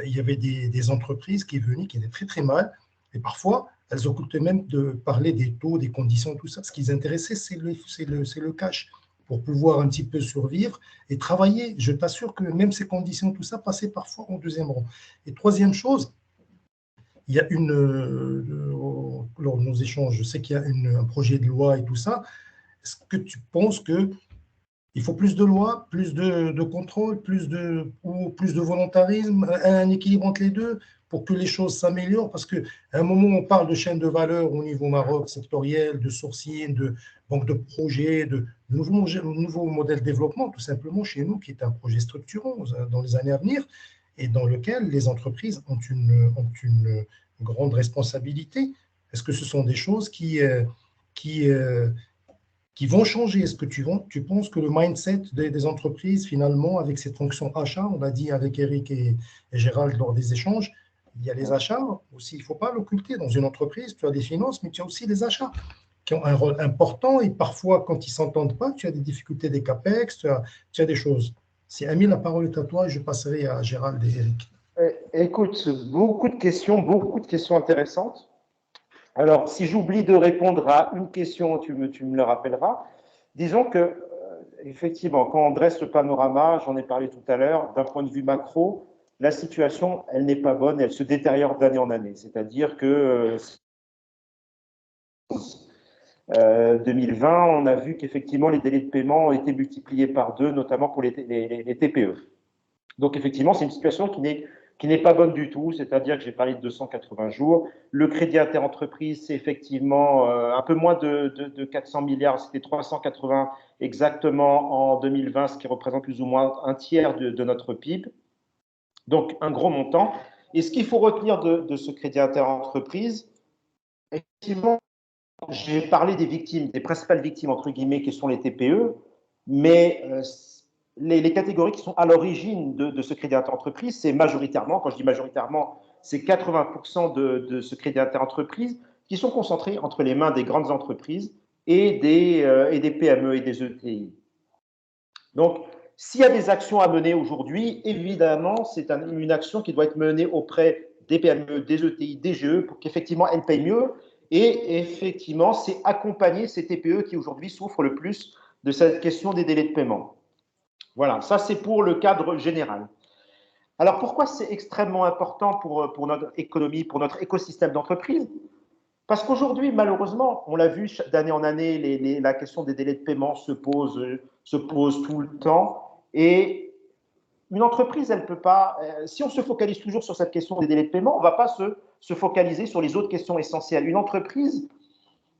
Speaker 1: il y avait des entreprises qui venaient, qui étaient très, très mal, et parfois, elles occultaient même de parler des taux, des conditions, tout ça. Ce qui les intéressait, c'est le cash, pour pouvoir un petit peu survivre et travailler. Je t'assure que même ces conditions, tout ça, passaient parfois en deuxième rang. Et troisième chose, il y a lors de nos échanges, je sais qu'il y a un projet de loi et tout ça. Est-ce que tu penses qu'il faut plus de lois, plus de contrôle, plus de volontarisme, un équilibre entre les deux? pour que les choses s'améliorent? Parce qu'à un moment, on parle de chaîne de valeur au niveau Maroc, sectoriel, de sourcing, de banque de projets, de nouveaux modèles de développement, tout simplement chez nous, qui est un projet structurant dans les années à venir et dans lequel les entreprises ont une grande responsabilité. Est-ce que ce sont des choses qui vont changer? Est-ce que tu penses que le mindset des entreprises, finalement, avec cette fonction achat, on l'a dit avec Eric et Gérald lors des échanges, il y a les achats aussi, il ne faut pas l'occulter. Dans une entreprise, tu as des finances, mais tu as aussi les achats qui ont un rôle important et parfois, quand ils ne s'entendent pas, tu as des difficultés des CAPEX, tu as des choses. C'est Ami, la parole est à toi et je passerai à Gérald et Eric.
Speaker 3: Écoute, beaucoup de questions intéressantes. Alors, si j'oublie de répondre à une question, tu me le rappelleras. Disons que, effectivement, quand on dresse le panorama, j'en ai parlé tout à l'heure, d'un point de vue macro, la situation, elle n'est pas bonne, elle se détériore d'année en année. C'est-à-dire que 2020, on a vu qu'effectivement, les délais de paiement ont été multipliés par 2, notamment pour les TPE. Donc, effectivement, c'est une situation qui n'est pas bonne du tout, c'est-à-dire que j'ai parlé de 280 jours. Le crédit interentreprise, c'est effectivement un peu moins de 400 milliards, c'était 380 exactement en 2020, ce qui représente plus ou moins un tiers de notre PIB. Donc, un gros montant. Et ce qu'il faut retenir de ce crédit interentreprise, effectivement, j'ai parlé des victimes, des principales victimes, entre guillemets, qui sont les TPE, mais les catégories qui sont à l'origine de ce crédit interentreprise, c'est majoritairement, quand je dis majoritairement, c'est 80% de ce crédit interentreprise qui sont concentrés entre les mains des grandes entreprises et des PME et des ETI. Donc, s'il y a des actions à mener aujourd'hui, évidemment, c'est une action qui doit être menée auprès des PME, des ETI, des GE pour qu'effectivement elles payent mieux. Et effectivement, c'est accompagner ces TPE qui aujourd'hui souffrent le plus de cette question des délais de paiement. Voilà, ça c'est pour le cadre général. Alors pourquoi c'est extrêmement important pour notre économie, pour notre écosystème d'entreprise? Parce qu'aujourd'hui, malheureusement, on l'a vu d'année en année, la question des délais de paiement se pose tout le temps. Et une entreprise, elle ne peut pas, si on se focalise toujours sur cette question des délais de paiement, on ne va pas se focaliser sur les autres questions essentielles. Une entreprise,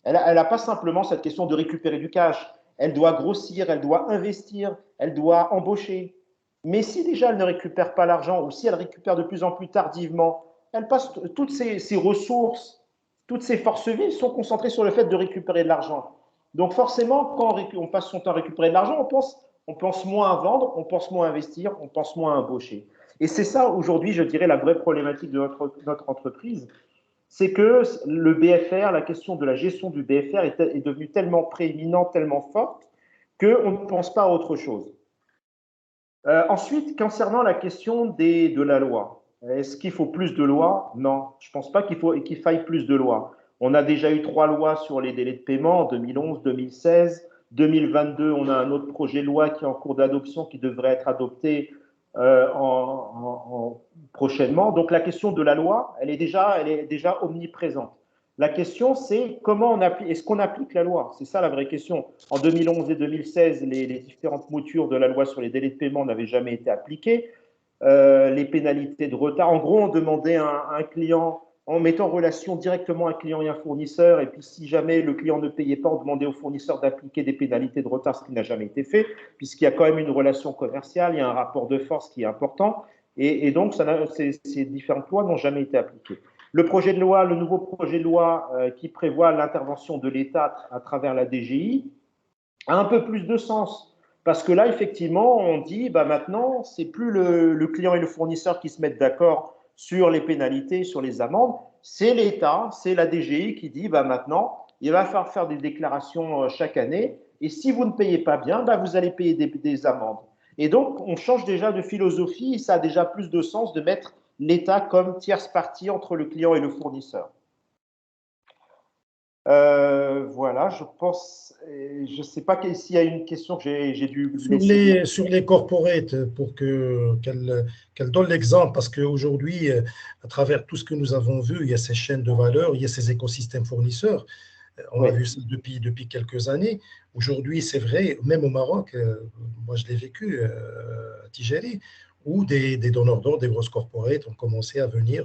Speaker 3: elle n'a pas simplement cette question de récupérer du cash. Elle doit grossir, elle doit investir, elle doit embaucher. Mais si déjà elle ne récupère pas l'argent ou si elle récupère de plus en plus tardivement, elle passe toutes ses ressources, toutes ses forces vives sont concentrées sur le fait de récupérer de l'argent. Donc forcément, quand on passe son temps à récupérer de l'argent, on pense moins à vendre, on pense moins à investir, on pense moins à embaucher. Et c'est ça aujourd'hui, je dirais, la vraie problématique de notre entreprise. C'est que le BFR, la question de la gestion du BFR est devenue tellement prééminente, tellement forte, qu'on ne pense pas à autre chose. Ensuite, concernant la question de la loi, est-ce qu'il faut plus de lois? Non, je ne pense pas qu'il faille plus de lois. On a déjà eu 3 lois sur les délais de paiement en 2011, 2016. 2022, on a un autre projet de loi qui est en cours d'adoption qui devrait être adopté prochainement. Donc la question de la loi, elle est déjà omniprésente. La question, c'est comment on applique, est-ce qu'on applique la loi? C'est ça la vraie question. En 2011 et 2016, les différentes moutures de la loi sur les délais de paiement n'avaient jamais été appliquées. Les pénalités de retard, en gros, on demandait à un client, en mettant en relation directement un client et un fournisseur, et puis si jamais le client ne payait pas, on demandait au fournisseur d'appliquer des pénalités de retard, ce qui n'a jamais été fait, puisqu'il y a quand même une relation commerciale, il y a un rapport de force qui est important, et donc ces différentes lois n'ont jamais été appliquées. Le nouveau projet de loi qui prévoit l'intervention de l'État à travers la DGI a un peu plus de sens. Parce que là, effectivement, on dit, maintenant, c'est plus le client et le fournisseur qui se mettent d'accord sur les pénalités, sur les amendes, c'est l'État, c'est la DGI qui dit, maintenant, il va falloir faire des déclarations chaque année, et si vous ne payez pas bien, vous allez payer des amendes. Et donc, on change déjà de philosophie, et ça a déjà plus de sens de mettre l'État comme tierce partie entre le client et le fournisseur. Voilà, je pense, je ne sais pas s'il y a une question que j'ai dû
Speaker 1: laisser. Sur les corporates, pour qu'elle donne l'exemple, parce qu'aujourd'hui, à travers tout ce que nous avons vu, il y a ces chaînes de valeur, il y a ces écosystèmes fournisseurs. On a vu ça depuis quelques années. Aujourd'hui, c'est vrai, même au Maroc, moi je l'ai vécu à Tijeri, où des donneurs d'ordre, des grosses corporates ont commencé à venir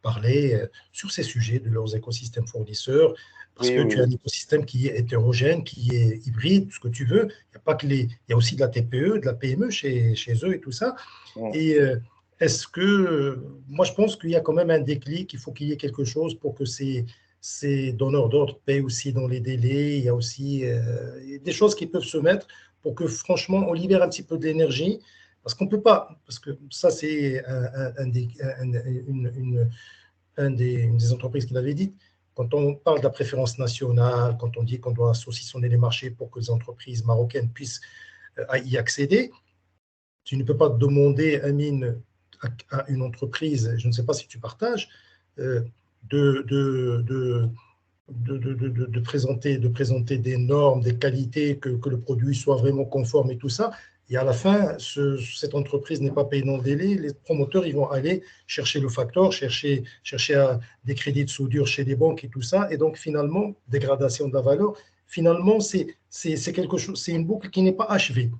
Speaker 1: parler sur ces sujets de leurs écosystèmes fournisseurs, parce que tu as un écosystème qui est hétérogène, qui est hybride, ce que tu veux. Il y a pas que il y a aussi de la TPE, de la PME chez eux et tout ça. Et est-ce que, moi je pense qu'il y a quand même un déclic, il faut qu'il y ait quelque chose pour que ces donneurs d'ordre payent aussi dans les délais. Il y a aussi des choses qui peuvent se mettre pour que franchement on libère un petit peu d'énergie, parce qu'on ne peut pas, parce que ça c'est une des entreprises qui l'avait dit. Quand on parle de la préférence nationale, quand on dit qu'on doit saucissonner les marchés pour que les entreprises marocaines puissent y accéder, tu ne peux pas demander, Amine, à une entreprise, je ne sais pas si tu partages, de présenter des normes, des qualités, que le produit soit vraiment conforme et tout ça. Et à la fin, cette entreprise n'est pas payée dans le délai. Les promoteurs, ils vont aller chercher le facteur, chercher des crédits de soudure chez des banques et tout ça. Et donc, finalement, dégradation de la valeur. Finalement, c'est quelque chose, c'est une boucle qui n'est pas achevée.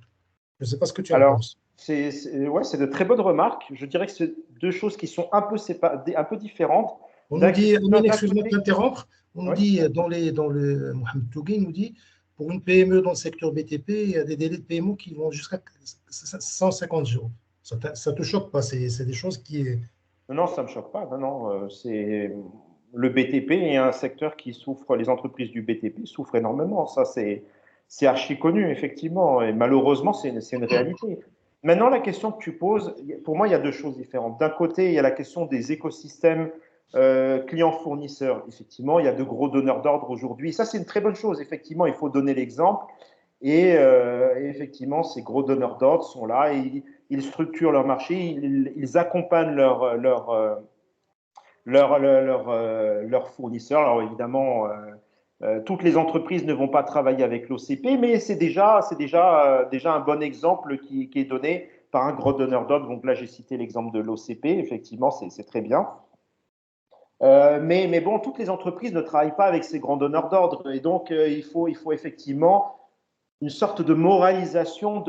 Speaker 1: Je ne sais pas ce que tu en penses.
Speaker 3: C'est de très bonnes remarques. Je dirais que c'est deux choses qui sont un peu différentes.
Speaker 1: On nous dit, excuse-moi de t'interrompre, on nous dit, Mohamed Tougui nous dit, pour une PME dans le secteur BTP, il y a des délais de paiement qui vont jusqu'à 150 jours. Ça ne te choque pas? C'est des choses qui…
Speaker 3: Non, ça ne me choque pas. Non, le BTP est un secteur qui souffre, les entreprises du BTP souffrent énormément. Ça, c'est archi connu, effectivement. Et malheureusement, c'est une réalité. Maintenant, la question que tu poses, pour moi, il y a deux choses différentes. D'un côté, il y a la question des écosystèmes clients-fournisseurs. Effectivement, il y a de gros donneurs d'ordre aujourd'hui. Ça, c'est une très bonne chose. Effectivement, il faut donner l'exemple. Et effectivement, ces gros donneurs d'ordre sont là et ils structurent leur marché, ils accompagnent leurs fournisseurs. Alors évidemment, toutes les entreprises ne vont pas travailler avec l'OCP, mais c'est déjà un bon exemple qui est donné par un gros donneur d'ordre. Donc là, j'ai cité l'exemple de l'OCP. Effectivement, c'est très bien. Mais bon, toutes les entreprises ne travaillent pas avec ces grands donneurs d'ordre. Et donc, il faut effectivement une sorte de moralisation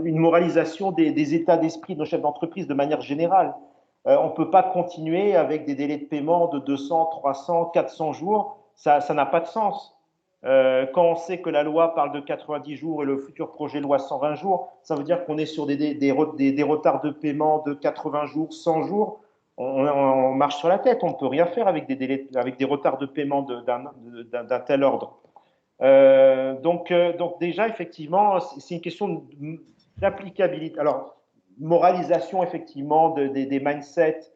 Speaker 3: une moralisation des états d'esprit de nos chefs d'entreprise de manière générale. On ne peut pas continuer avec des délais de paiement de 200, 300, 400 jours. Ça n'a pas de sens. Quand on sait que la loi parle de 90 jours et le futur projet de loi 120 jours, ça veut dire qu'on est sur des retards de paiement de 80 jours, 100 jours. On marche sur la tête, on ne peut rien faire avec des retards de paiement d'un tel ordre. Donc déjà, effectivement, c'est une question d'applicabilité. Alors, moralisation, effectivement, des mindsets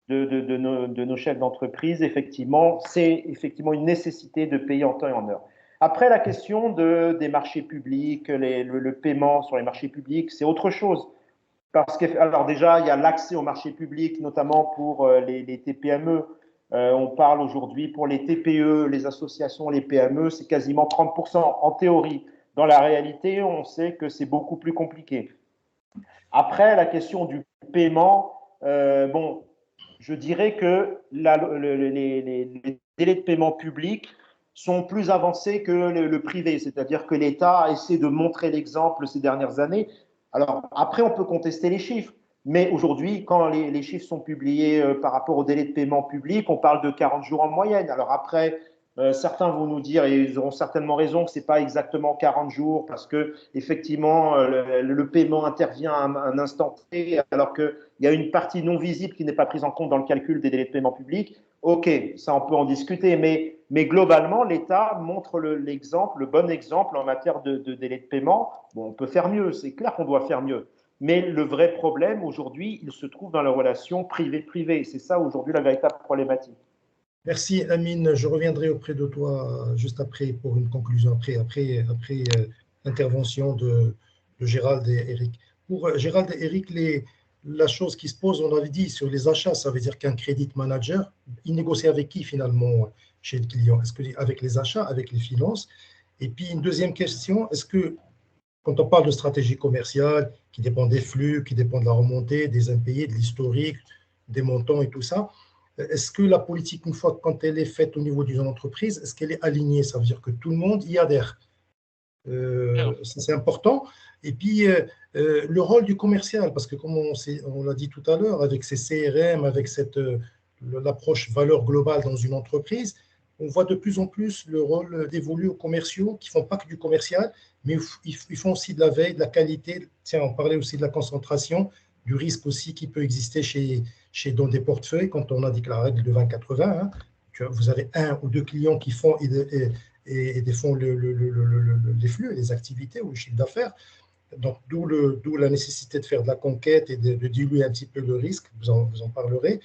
Speaker 3: de nos chefs d'entreprise, effectivement, c'est effectivement une nécessité de payer en temps et en heure. Après, la question des marchés publics, le paiement sur les marchés publics, c'est autre chose. Parce que, alors déjà, il y a l'accès aux marchés publics, notamment pour les TPME. On parle aujourd'hui pour les TPE, les associations, les PME, c'est quasiment 30% en théorie. Dans la réalité, on sait que c'est beaucoup plus compliqué. Après, la question du paiement, bon, je dirais que les délais de paiement public sont plus avancés que le privé, c'est-à-dire que l'État a essayé de montrer l'exemple ces dernières années. Alors, après, on peut contester les chiffres, mais aujourd'hui, quand les chiffres sont publiés par rapport au délai de paiement public, on parle de 40 jours en moyenne. Alors après, certains vont nous dire, et ils auront certainement raison, que ce n'est pas exactement 40 jours parce que effectivement le paiement intervient à un instant T, alors qu'il y a une partie non visible qui n'est pas prise en compte dans le calcul des délais de paiement public. Ok, ça on peut en discuter, mais globalement, l'État montre le bon exemple en matière de délai de paiement. Bon, on peut faire mieux, c'est clair qu'on doit faire mieux. Mais le vrai problème aujourd'hui, il se trouve dans la relation privée-privée. C'est ça aujourd'hui la véritable problématique.
Speaker 1: Merci Amine, je reviendrai auprès de toi juste après pour une conclusion, après l'intervention de Gérald et Eric. Pour Gérald et Eric, la chose qui se pose, on avait dit sur les achats, ça veut dire qu'un credit manager, il négocie avec qui finalement chez le client? Est-ce que avec les achats, avec les finances? Et puis une deuxième question, est-ce que quand on parle de stratégie commerciale qui dépend des flux, qui dépend de la remontée, des impayés, de l'historique, des montants et tout ça, est-ce que la politique, une fois quand elle est faite au niveau d'une entreprise, est-ce qu'elle est alignée? Ça veut dire que tout le monde y adhère. C'est important. Et puis, le rôle du commercial, parce que comme on l'a dit tout à l'heure, avec ces CRM, avec l'approche valeur globale dans une entreprise, on voit de plus en plus le rôle dévolu aux commerciaux qui ne font pas que du commercial, mais ils font aussi de la veille, de la qualité. Tiens, on parlait aussi de la concentration, du risque aussi qui peut exister dans des portefeuilles, quand on a dit que la règle de 20-80, hein, vous avez 1 ou 2 clients qui font et font les flux, les activités ou le chiffre d'affaires. Donc, d'où la nécessité de faire de la conquête et de diluer un petit peu le risque, vous en parlerez.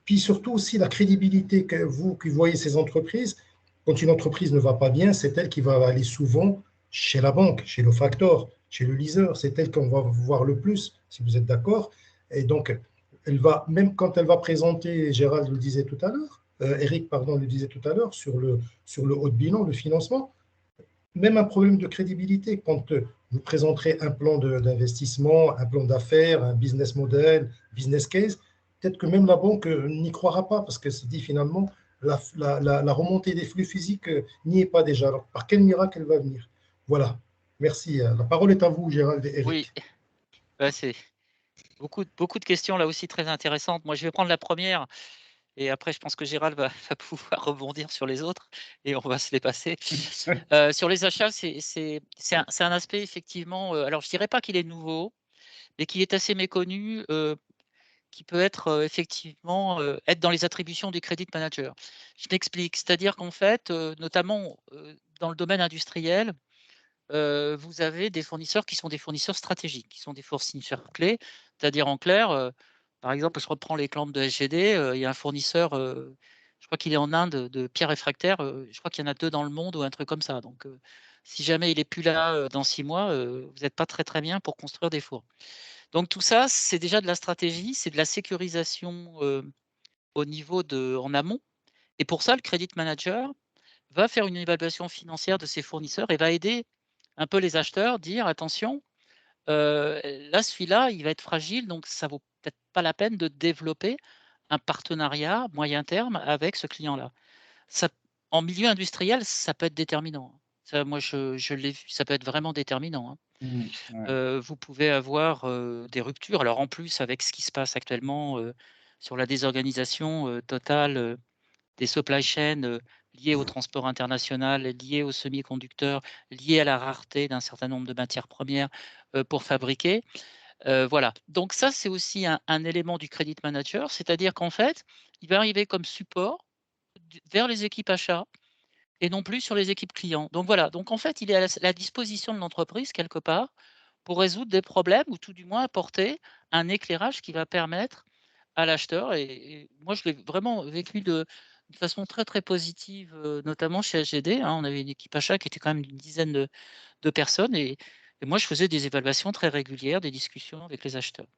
Speaker 1: Puis surtout aussi la crédibilité que vous qui voyez ces entreprises, quand une entreprise ne va pas bien, c'est elle qui va aller souvent chez la banque, chez le factor, chez le leaser, c'est elle qu'on va voir le plus, si vous êtes d'accord. Et donc, même quand elle va présenter, Gérald le disait tout à l'heure, Eric, pardon, le disait tout à l'heure, sur le haut de bilan, le financement, même un problème de crédibilité. Quand vous présenterez un plan d'investissement, un plan d'affaires, un business model, business case, peut-être que même la banque n'y croira pas parce que se dit finalement la remontée des flux physiques n'y est pas déjà. Alors, par quel miracle elle va venir? Voilà. Merci. La parole est à vous, Gérald et Eric.
Speaker 4: Oui, c'est beaucoup de questions là aussi très intéressantes. Moi, je vais prendre la première. Et après, je pense que Gérald va pouvoir rebondir sur les autres et on va se les passer. Sur les achats, c'est un aspect effectivement, alors je ne dirais pas qu'il est nouveau, mais qui est assez méconnu, qui peut être effectivement être dans les attributions du credit manager. Je m'explique, c'est-à-dire qu'en fait, notamment dans le domaine industriel, vous avez des fournisseurs qui sont des fournisseurs stratégiques, qui sont des fournisseurs clés, c'est-à-dire en clair, par exemple, je reprends l'exemple de SGD, il y a un fournisseur, je crois qu'il est en Inde, de pierres réfractaires, je crois qu'il y en a 2 dans le monde ou un truc comme ça. Donc, si jamais il n'est plus là dans 6 mois, vous n'êtes pas très très bien pour construire des fours. Donc tout ça, c'est déjà de la stratégie, c'est de la sécurisation au niveau en amont. Et pour ça, le credit manager va faire une évaluation financière de ses fournisseurs et va aider un peu les acheteurs, dire attention, là, celui-là, il va être fragile, donc ça vaut peut-être pas la peine de développer un partenariat moyen terme avec ce client-là. En milieu industriel, ça peut être déterminant. Ça, moi, je l'ai vu, ça peut être vraiment déterminant.
Speaker 5: Ouais.
Speaker 4: Vous pouvez avoir des ruptures. Alors en plus, avec ce qui se passe actuellement sur la désorganisation totale des supply chains liées au transport international, liées aux semi-conducteurs, liées à la rareté d'un certain nombre de matières premières pour fabriquer. Voilà. Donc ça, c'est aussi un élément du credit manager, c'est-à-dire qu'en fait, il va arriver comme support vers les équipes achats et non plus sur les équipes clients. Donc voilà. Donc en fait, il est à la disposition de l'entreprise quelque part pour résoudre des problèmes ou tout du moins apporter un éclairage qui va permettre à l'acheteur, et moi je l'ai vraiment vécu de façon très très positive, notamment chez SGD, hein. On avait une équipe achat qui était quand même d'une dizaine de personnes et moi je faisais des évaluations très régulières, des discussions avec les acheteurs.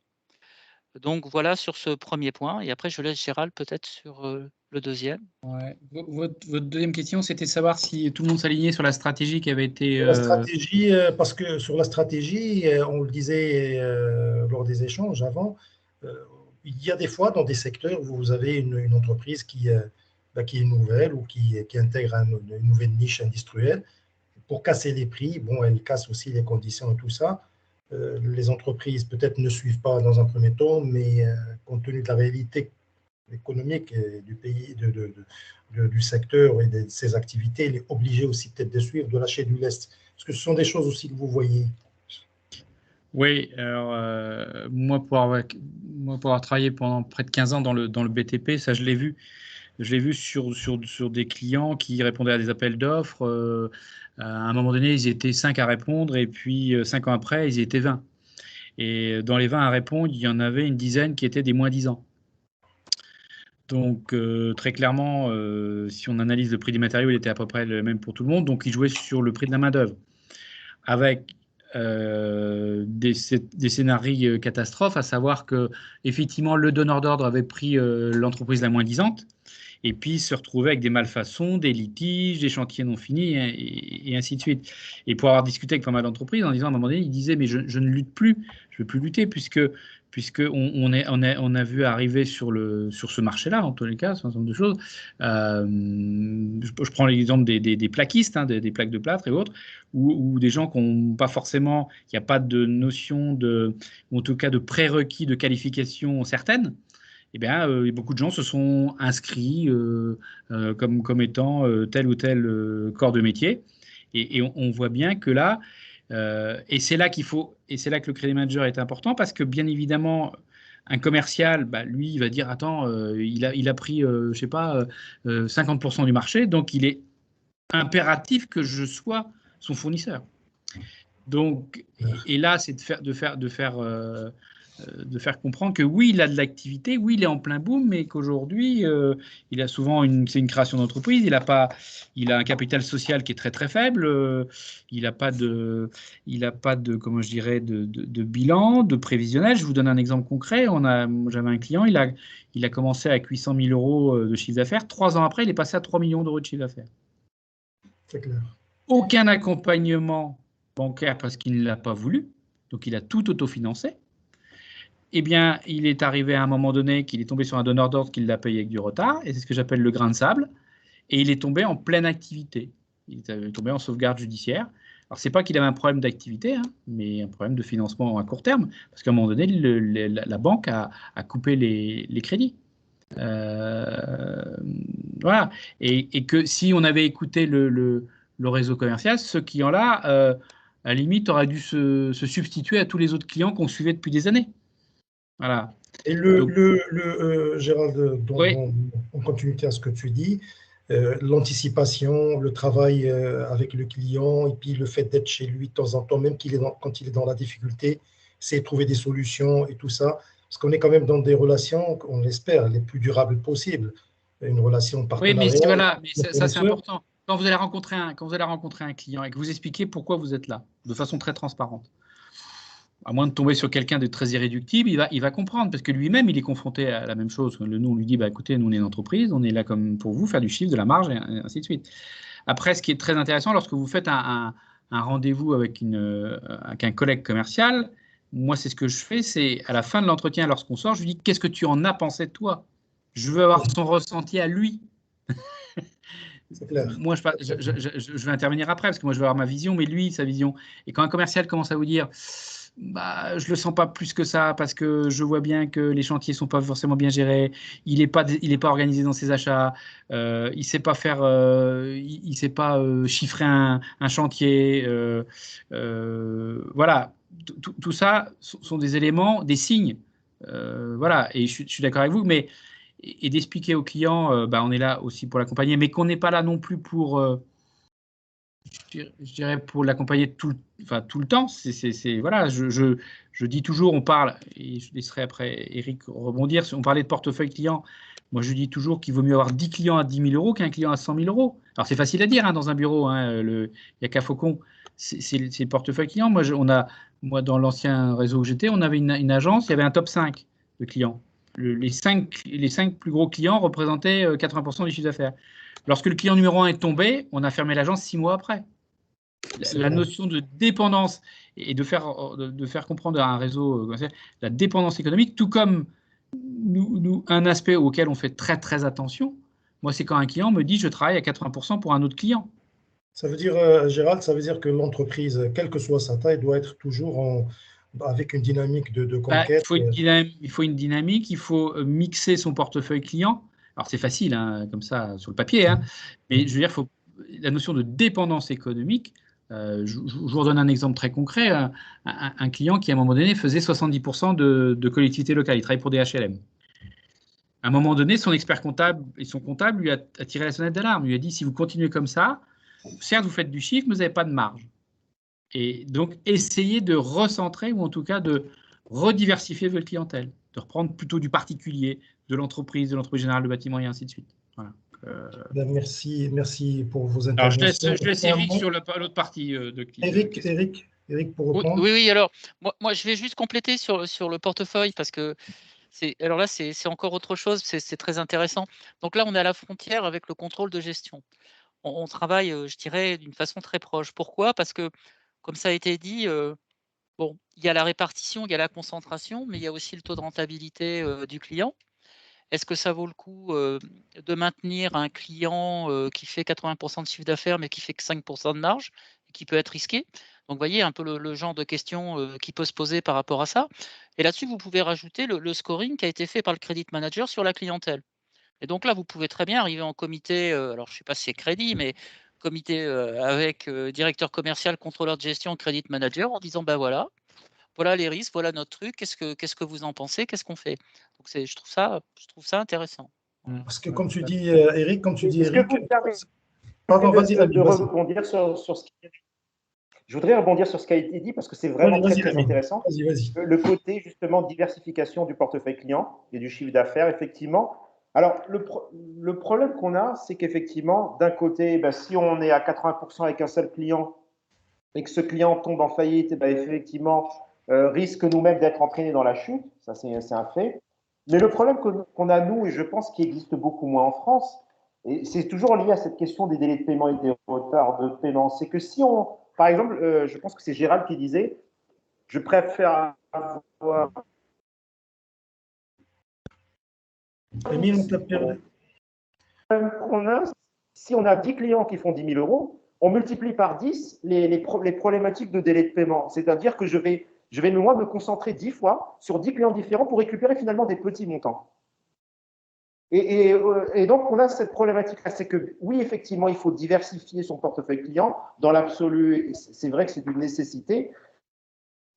Speaker 4: Donc voilà sur ce premier point et après je laisse Gérald peut-être sur le deuxième.
Speaker 5: Ouais. Votre deuxième question, c'était de savoir si tout le monde s'alignait sur la stratégie qui avait été.
Speaker 1: La stratégie, parce que sur la stratégie, on le disait lors des échanges avant, il y a des fois dans des secteurs où vous avez une entreprise qui est nouvelle ou qui intègre une nouvelle niche industrielle. Pour casser les prix, bon, elle casse aussi les conditions et tout ça. Les entreprises peut-être ne suivent pas dans un premier temps, mais compte tenu de la réalité économique du pays, du secteur et de ses activités, il est obligé aussi peut-être de suivre, de lâcher du lest. Est-ce que ce sont des choses aussi que vous voyez?
Speaker 5: Oui, alors moi, pour avoir travaillé pendant près de 15 ans dans le BTP, ça je l'ai vu. Je l'ai vu sur des clients qui répondaient à des appels d'offres. À un moment donné, ils étaient 5 à répondre et puis 5 ans après, ils étaient 20. Et dans les 20 à répondre, il y en avait une dizaine qui étaient des moins 10 ans. Donc très clairement, si on analyse le prix des matériaux, il était à peu près le même pour tout le monde. Donc ils jouaient sur le prix de la main-d'œuvre. Avec des scénarios catastrophes, à savoir que effectivement le donneur d'ordre avait pris l'entreprise la moins disante et puis se retrouvait avec des malfaçons, des litiges, des chantiers non finis et ainsi de suite. Et pour avoir discuté avec pas mal d'entreprises, en disant à un moment donné, ils disaient mais je ne lutte plus, je ne veux plus lutter puisque on a vu arriver sur ce marché-là, en tous les cas, un certain nombre de choses, je prends l'exemple des plaquistes, hein, des plaques de plâtre et autres, ou des gens qui n'ont pas forcément, il n'y a pas de notion ou en tout cas de prérequis de qualification certaine. Eh bien, beaucoup de gens se sont inscrits comme étant tel ou tel corps de métier. Et on voit bien que là, et c'est là que le crédit manager est important, parce que bien évidemment, un commercial, bah, lui, il va dire, attends, il a pris, je sais pas, 50% du marché, donc il est impératif que je sois son fournisseur. Donc, et là, c'est de faire comprendre que oui, il a de l'activité, oui, il est en plein boom, mais qu'aujourd'hui, il a souvent c'est une création d'entreprise, il a un capital social qui est très très faible, il n'a pas de, comment je dirais, de bilan, de prévisionnel. Je vous donne un exemple concret. J'avais un client, il a commencé avec 800 000 euros de chiffre d'affaires. 3 ans après, il est passé à 3 millions d'euros de chiffre d'affaires.
Speaker 1: C'est clair.
Speaker 5: Aucun accompagnement bancaire parce qu'il ne l'a pas voulu, donc il a tout autofinancé. Eh bien, il est arrivé à un moment donné qu'il est tombé sur un donneur d'ordre qui l'a payé avec du retard, et c'est ce que j'appelle le grain de sable, et il est tombé en pleine activité. Il est tombé en sauvegarde judiciaire. Alors, c'est pas qu'il avait un problème d'activité, hein, mais un problème de financement à court terme, parce qu'à un moment donné, la banque a coupé les crédits. Voilà. Et que si on avait écouté le réseau commercial, ce client-là, à la limite, aurait dû se substituer à tous les autres clients qu'on suivait depuis des années. Voilà.
Speaker 1: Et Gérald,
Speaker 5: Oui.
Speaker 1: en continuité à ce que tu dis, l'anticipation, le travail avec le client, et puis le fait d'être chez lui de temps en temps, même quand il est dans la difficulté, c'est trouver des solutions et tout ça, parce qu'on est quand même dans des relations, on l'espère, les plus durables possibles, une relation
Speaker 5: Oui,
Speaker 1: partenariale.
Speaker 5: mais voilà, mais ça c'est important. Quand vous allez rencontrer un client et que vous expliquez pourquoi vous êtes là, de façon très transparente, à moins de tomber sur quelqu'un de très irréductible, il va comprendre, parce que lui-même, il est confronté à la même chose. Nous, on lui dit, bah, écoutez, nous, on est une entreprise, on est là comme pour vous, faire du chiffre, de la marge, et ainsi de suite. Après, ce qui est très intéressant, lorsque vous faites un rendez-vous avec un collègue commercial, moi, c'est ce que je fais, c'est à la fin de l'entretien, lorsqu'on sort, je lui dis, qu'est-ce que tu en as pensé de toi? Je veux avoir son ressenti à lui.
Speaker 1: C'est clair.
Speaker 5: Moi, je vais intervenir après, parce que moi, je veux avoir ma vision, mais lui, sa vision. Et quand un commercial commence à vous dire, bah, je le sens pas plus que ça, parce que je vois bien que les chantiers sont pas forcément bien gérés, il est pas organisé dans ses achats, il sait pas faire, il sait pas chiffrer un chantier, voilà. Tout ça sont des éléments, des signes, voilà. Et je suis d'accord avec vous, mais et d'expliquer aux clients, bah, on est là aussi pour l'accompagner, mais qu'on n'est pas là non plus pour, je dirais, pour l'accompagner tout le temps. Voilà, je dis toujours, on parle, et je laisserai après Eric rebondir, on parlait de portefeuille client. Moi, je dis toujours qu'il vaut mieux avoir 10 clients à 10 000 euros qu'un client à 100 000 euros. Alors, c'est facile à dire hein, dans un bureau, hein, il n'y a qu'à Faucon, c'est le portefeuille client. Moi, dans l'ancien réseau où j'étais, on avait une agence, il y avait un top 5 de clients. Les 5 plus gros clients représentaient 80% du chiffre d'affaires. Lorsque le client numéro 1 est tombé, on a fermé l'agence 6 mois après. La notion de dépendance et de faire comprendre à un réseau la dépendance économique, tout comme un aspect auquel on fait très très attention, moi c'est quand un client me dit je travaille à 80% pour un autre client.
Speaker 1: Ça veut dire, Gérald, ça veut dire que l'entreprise, quelle que soit sa taille, doit être toujours avec une dynamique de conquête.
Speaker 5: Il faut une dynamique, il faut mixer son portefeuille client. Alors c'est facile, hein, comme ça, sur le papier, hein, mais je veux dire, la notion de dépendance économique, je vous redonne un exemple très concret, un client qui à un moment donné faisait 70% de collectivités locales, il travaille pour des HLM. À un moment donné, son expert comptable et son comptable lui a tiré la sonnette d'alarme, lui a dit, si vous continuez comme ça, certes vous faites du chiffre, mais vous n'avez pas de marge. Et donc, essayez de recentrer ou en tout cas de rediversifier votre clientèle, de reprendre plutôt du particulier, de l'entreprise générale de bâtiment et ainsi de suite. Voilà.
Speaker 1: Merci pour vos interventions.
Speaker 5: Alors, je laisse Eric sur l'autre partie de
Speaker 1: Eric, pour reprendre.
Speaker 4: Oui, alors, moi, je vais juste compléter sur le portefeuille parce que alors là, c'est encore autre chose, c'est très intéressant. Donc là, on est à la frontière avec le contrôle de gestion. On travaille, je dirais, d'une façon très proche. Pourquoi? Parce que, comme ça a été dit, bon, il y a la répartition, il y a la concentration, mais il y a aussi le taux de rentabilité du client. est-ce que ça vaut le coup de maintenir un client qui fait 80% de chiffre d'affaires, mais qui fait que 5% de marge, et qui peut être risqué? Donc, vous voyez un peu le genre de questions qui peut se poser par rapport à ça. Et là-dessus, vous pouvez rajouter le scoring qui a été fait par le credit manager sur la clientèle. Et donc là, vous pouvez très bien arriver en comité, alors je ne sais pas si c'est crédit, mais comité avec directeur commercial, contrôleur de gestion, credit manager, en disant, ben voilà les risques, voilà notre truc, qu'est-ce que vous en pensez, qu'est-ce qu'on fait? Donc je trouve ça intéressant. Voilà.
Speaker 1: Parce que comme tu dis, Eric,
Speaker 3: Est-ce que vous me permettez
Speaker 1: pardon, vas-y,
Speaker 3: de
Speaker 1: vas-y.
Speaker 3: rebondir sur ce qui Je voudrais rebondir sur ce qui a été dit parce que c'est vraiment
Speaker 1: Vas-y,
Speaker 3: très
Speaker 1: Amine.
Speaker 3: intéressant.
Speaker 1: Vas-y.
Speaker 3: Le côté justement diversification du portefeuille client et du chiffre d'affaires, effectivement. Alors, le problème qu'on a, c'est qu'effectivement, d'un côté, ben, si on est à 80% avec un seul client et que ce client tombe en faillite, ben, effectivement, risque nous-mêmes d'être entraînés dans la chute. Ça, c'est un fait. Mais le problème qu'on a, nous, et je pense qu'il existe beaucoup moins en France, et c'est toujours lié à cette question des délais de paiement et des retards de paiement, c'est que si on, par exemple, je pense que c'est Gérald qui disait, je préfère avoir.
Speaker 1: Amine, on t'a perdu.
Speaker 3: Si on a 10 clients qui font 10 000 euros, on multiplie par 10 les problématiques de délai de paiement. C'est-à-dire que je vais moi me concentrer 10 fois sur 10 clients différents pour récupérer finalement des petits montants. Et donc, on a cette problématique-là, c'est que oui, effectivement, il faut diversifier son portefeuille client. Dans l'absolu, c'est vrai que c'est une nécessité.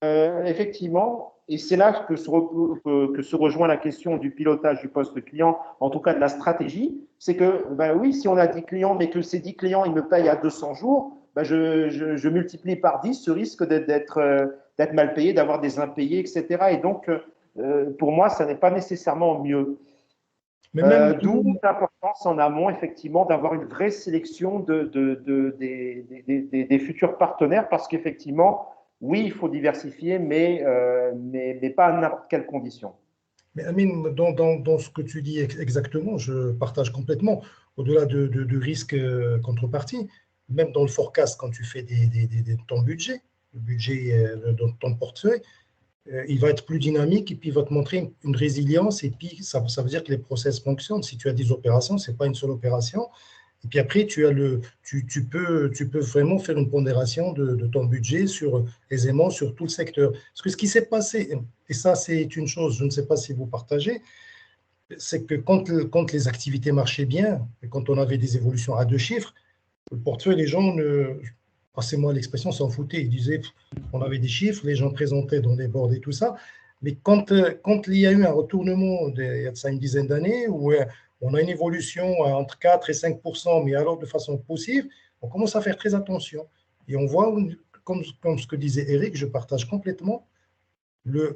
Speaker 3: Effectivement, et c'est là que se rejoint la question du pilotage du poste client, en tout cas de la stratégie, c'est que ben oui, si on a 10 clients, mais que ces 10 clients, ils me payent à 200 jours, ben je multiplie par 10 ce risque d'être mal payé, d'avoir des impayés, etc. Et donc, pour moi, ça n'est pas nécessairement mieux. D'où l'importance en amont, effectivement, d'avoir une vraie sélection des futurs partenaires, parce qu'effectivement, oui, il faut diversifier, mais pas à n'importe quelle condition.
Speaker 1: Mais Amine, dans ce que tu dis exactement, je partage complètement. Au-delà de risque contrepartie, même dans le forecast, quand tu fais ton budget, le budget de ton portefeuille, il va être plus dynamique et puis il va te montrer une résilience et puis ça veut dire que les process fonctionnent. Si tu as des opérations, ce n'est pas une seule opération. Et puis après, tu peux vraiment faire une pondération de ton budget aisément sur tout le secteur. Parce que ce qui s'est passé, et ça c'est une chose, je ne sais pas si vous partagez, c'est que quand les activités marchaient bien, et quand on avait des évolutions à 2 chiffres, le portefeuille, les gens, passez-moi l'expression, s'en foutaient. Ils disaient, on avait des chiffres, les gens présentaient dans des boards et tout ça. Mais quand il y a eu un retournement il y a de ça une dizaine d'années, où on a une évolution entre 4 et 5%, mais alors de façon positive, on commence à faire très attention. Et on voit, comme ce que disait Eric, je partage complètement,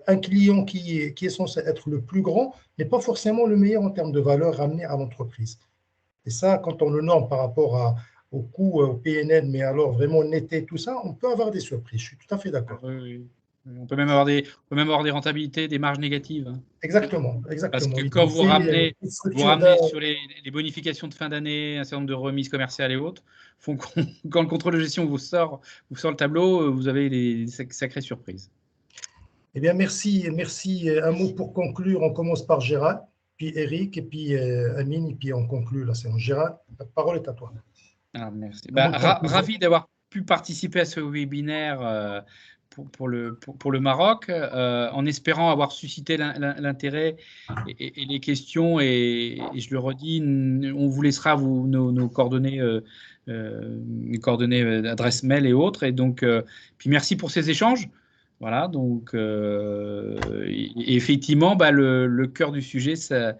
Speaker 1: un client qui est censé être le plus grand n'est pas forcément le meilleur en termes de valeur ramenée à l'entreprise. Et ça, quand on le norme par rapport au coût, au PNL, mais alors vraiment netté, tout ça, on peut avoir des surprises. Je suis tout à fait d'accord.
Speaker 5: Oui. On peut même avoir des rentabilités, des marges négatives.
Speaker 1: Exactement.
Speaker 5: Parce que quand vous ramenez sur les bonifications de fin d'année, un certain nombre de remises commerciales et autres, font quand le contrôle de gestion vous sort le tableau, vous avez des sacrées surprises.
Speaker 1: Eh bien, merci. Un mot pour conclure. On commence par Gérald, puis Eric, et puis Amine, et puis on conclut la séance. Gérald, la parole est à toi.
Speaker 5: Alors, merci. Ravi d'avoir pu participer à ce webinaire pour le Maroc, en espérant avoir suscité l'intérêt et les questions. Et je le redis, on vous laissera nos coordonnées, d'adresse mail et autres. Et donc, puis merci pour ces échanges. Voilà, donc et effectivement, le cœur du sujet, ça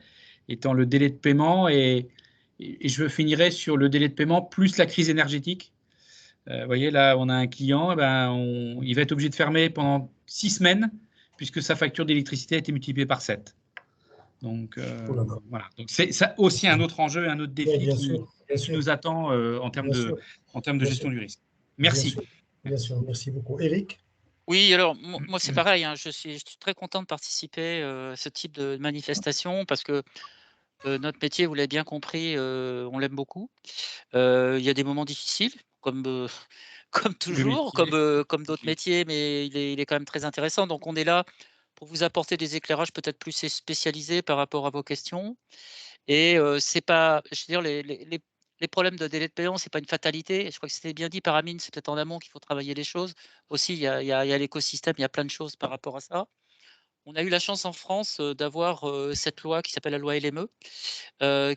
Speaker 5: étant le délai de paiement, et je finirai sur le délai de paiement plus la crise énergétique. Vous voyez, là, on a un client, il va être obligé de fermer pendant 6 semaines, puisque sa facture d'électricité a été multipliée par 7. Donc, voilà. Donc, c'est ça aussi un autre enjeu, un autre défi qui nous attend en termes de gestion du risque. Merci.
Speaker 1: Bien sûr, merci beaucoup. Eric?
Speaker 4: Oui, alors moi c'est pareil, hein, je suis très content de participer à ce type de manifestation, parce que notre métier, vous l'avez bien compris, on l'aime beaucoup. Il y a des moments difficiles, comme toujours, comme d'autres métiers, mais il est quand même très intéressant. Donc on est là pour vous apporter des éclairages peut-être plus spécialisés par rapport à vos questions. Et c'est pas, je veux dire, les problèmes de délai de paiement, c'est pas une fatalité. Je crois que c'était bien dit par Amine, c'est peut-être en amont qu'il faut travailler les choses. Aussi, il y a l'écosystème, il y a plein de choses par rapport à ça. On a eu la chance en France d'avoir cette loi qui s'appelle la loi LME,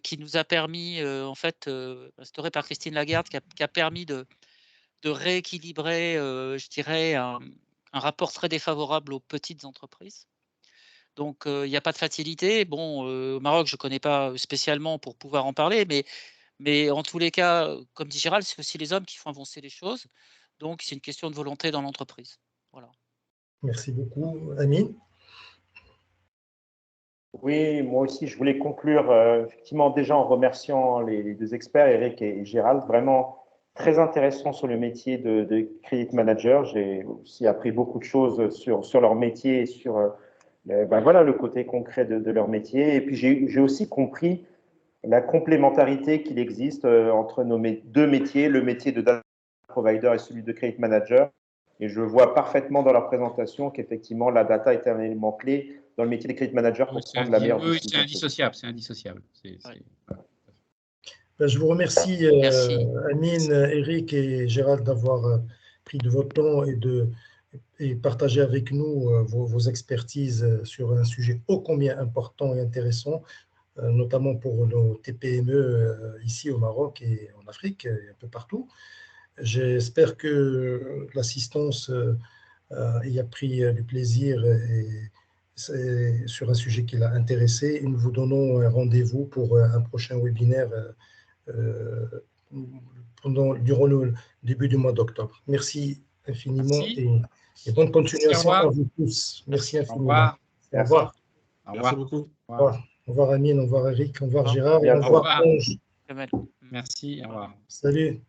Speaker 4: qui nous a permis, en fait, instaurée par Christine Lagarde, qui a permis de rééquilibrer, je dirais, un rapport très défavorable aux petites entreprises. Donc, il n'y a pas de facilité. Bon, au Maroc, je ne connais pas spécialement pour pouvoir en parler, mais en tous les cas, comme dit Gérald, c'est aussi les hommes qui font avancer les choses. Donc, c'est une question de volonté dans l'entreprise. Voilà.
Speaker 1: Merci beaucoup. Amine?
Speaker 3: Oui, moi aussi, je voulais conclure effectivement déjà en remerciant les deux experts, Eric et Gérald, vraiment très intéressant sur le métier de Credit Manager. J'ai aussi appris beaucoup de choses sur leur métier et sur voilà, le côté concret de leur métier. Et puis, j'ai aussi compris la complémentarité qu'il existe entre nos deux métiers, le métier de data provider et celui de Credit Manager. Et je vois parfaitement dans leur présentation qu'effectivement, la data est un élément clé dans le métier de Credit Manager pour prendre la meilleure décision.
Speaker 5: Oui, c'est indissociable, c'est indissociable.
Speaker 1: Je vous remercie, Amine, Eric et Gérald, d'avoir pris de votre temps et partagé avec nous vos expertises sur un sujet ô combien important et intéressant, notamment pour nos TPME ici au Maroc et en Afrique et un peu partout. J'espère que l'assistance y a pris du plaisir sur un sujet qui l'a intéressé. Et nous vous donnons un rendez-vous pour un prochain webinaire durant le début du mois d'octobre. Merci infiniment et bonne continuation à vous tous. Merci infiniment.
Speaker 5: Au revoir.
Speaker 1: Au revoir.
Speaker 2: Merci beaucoup.
Speaker 1: Au revoir. Au revoir Amine, au revoir Eric, au revoir Gérard,
Speaker 3: au
Speaker 1: revoir Ange.
Speaker 5: Merci, au revoir.
Speaker 1: Salut.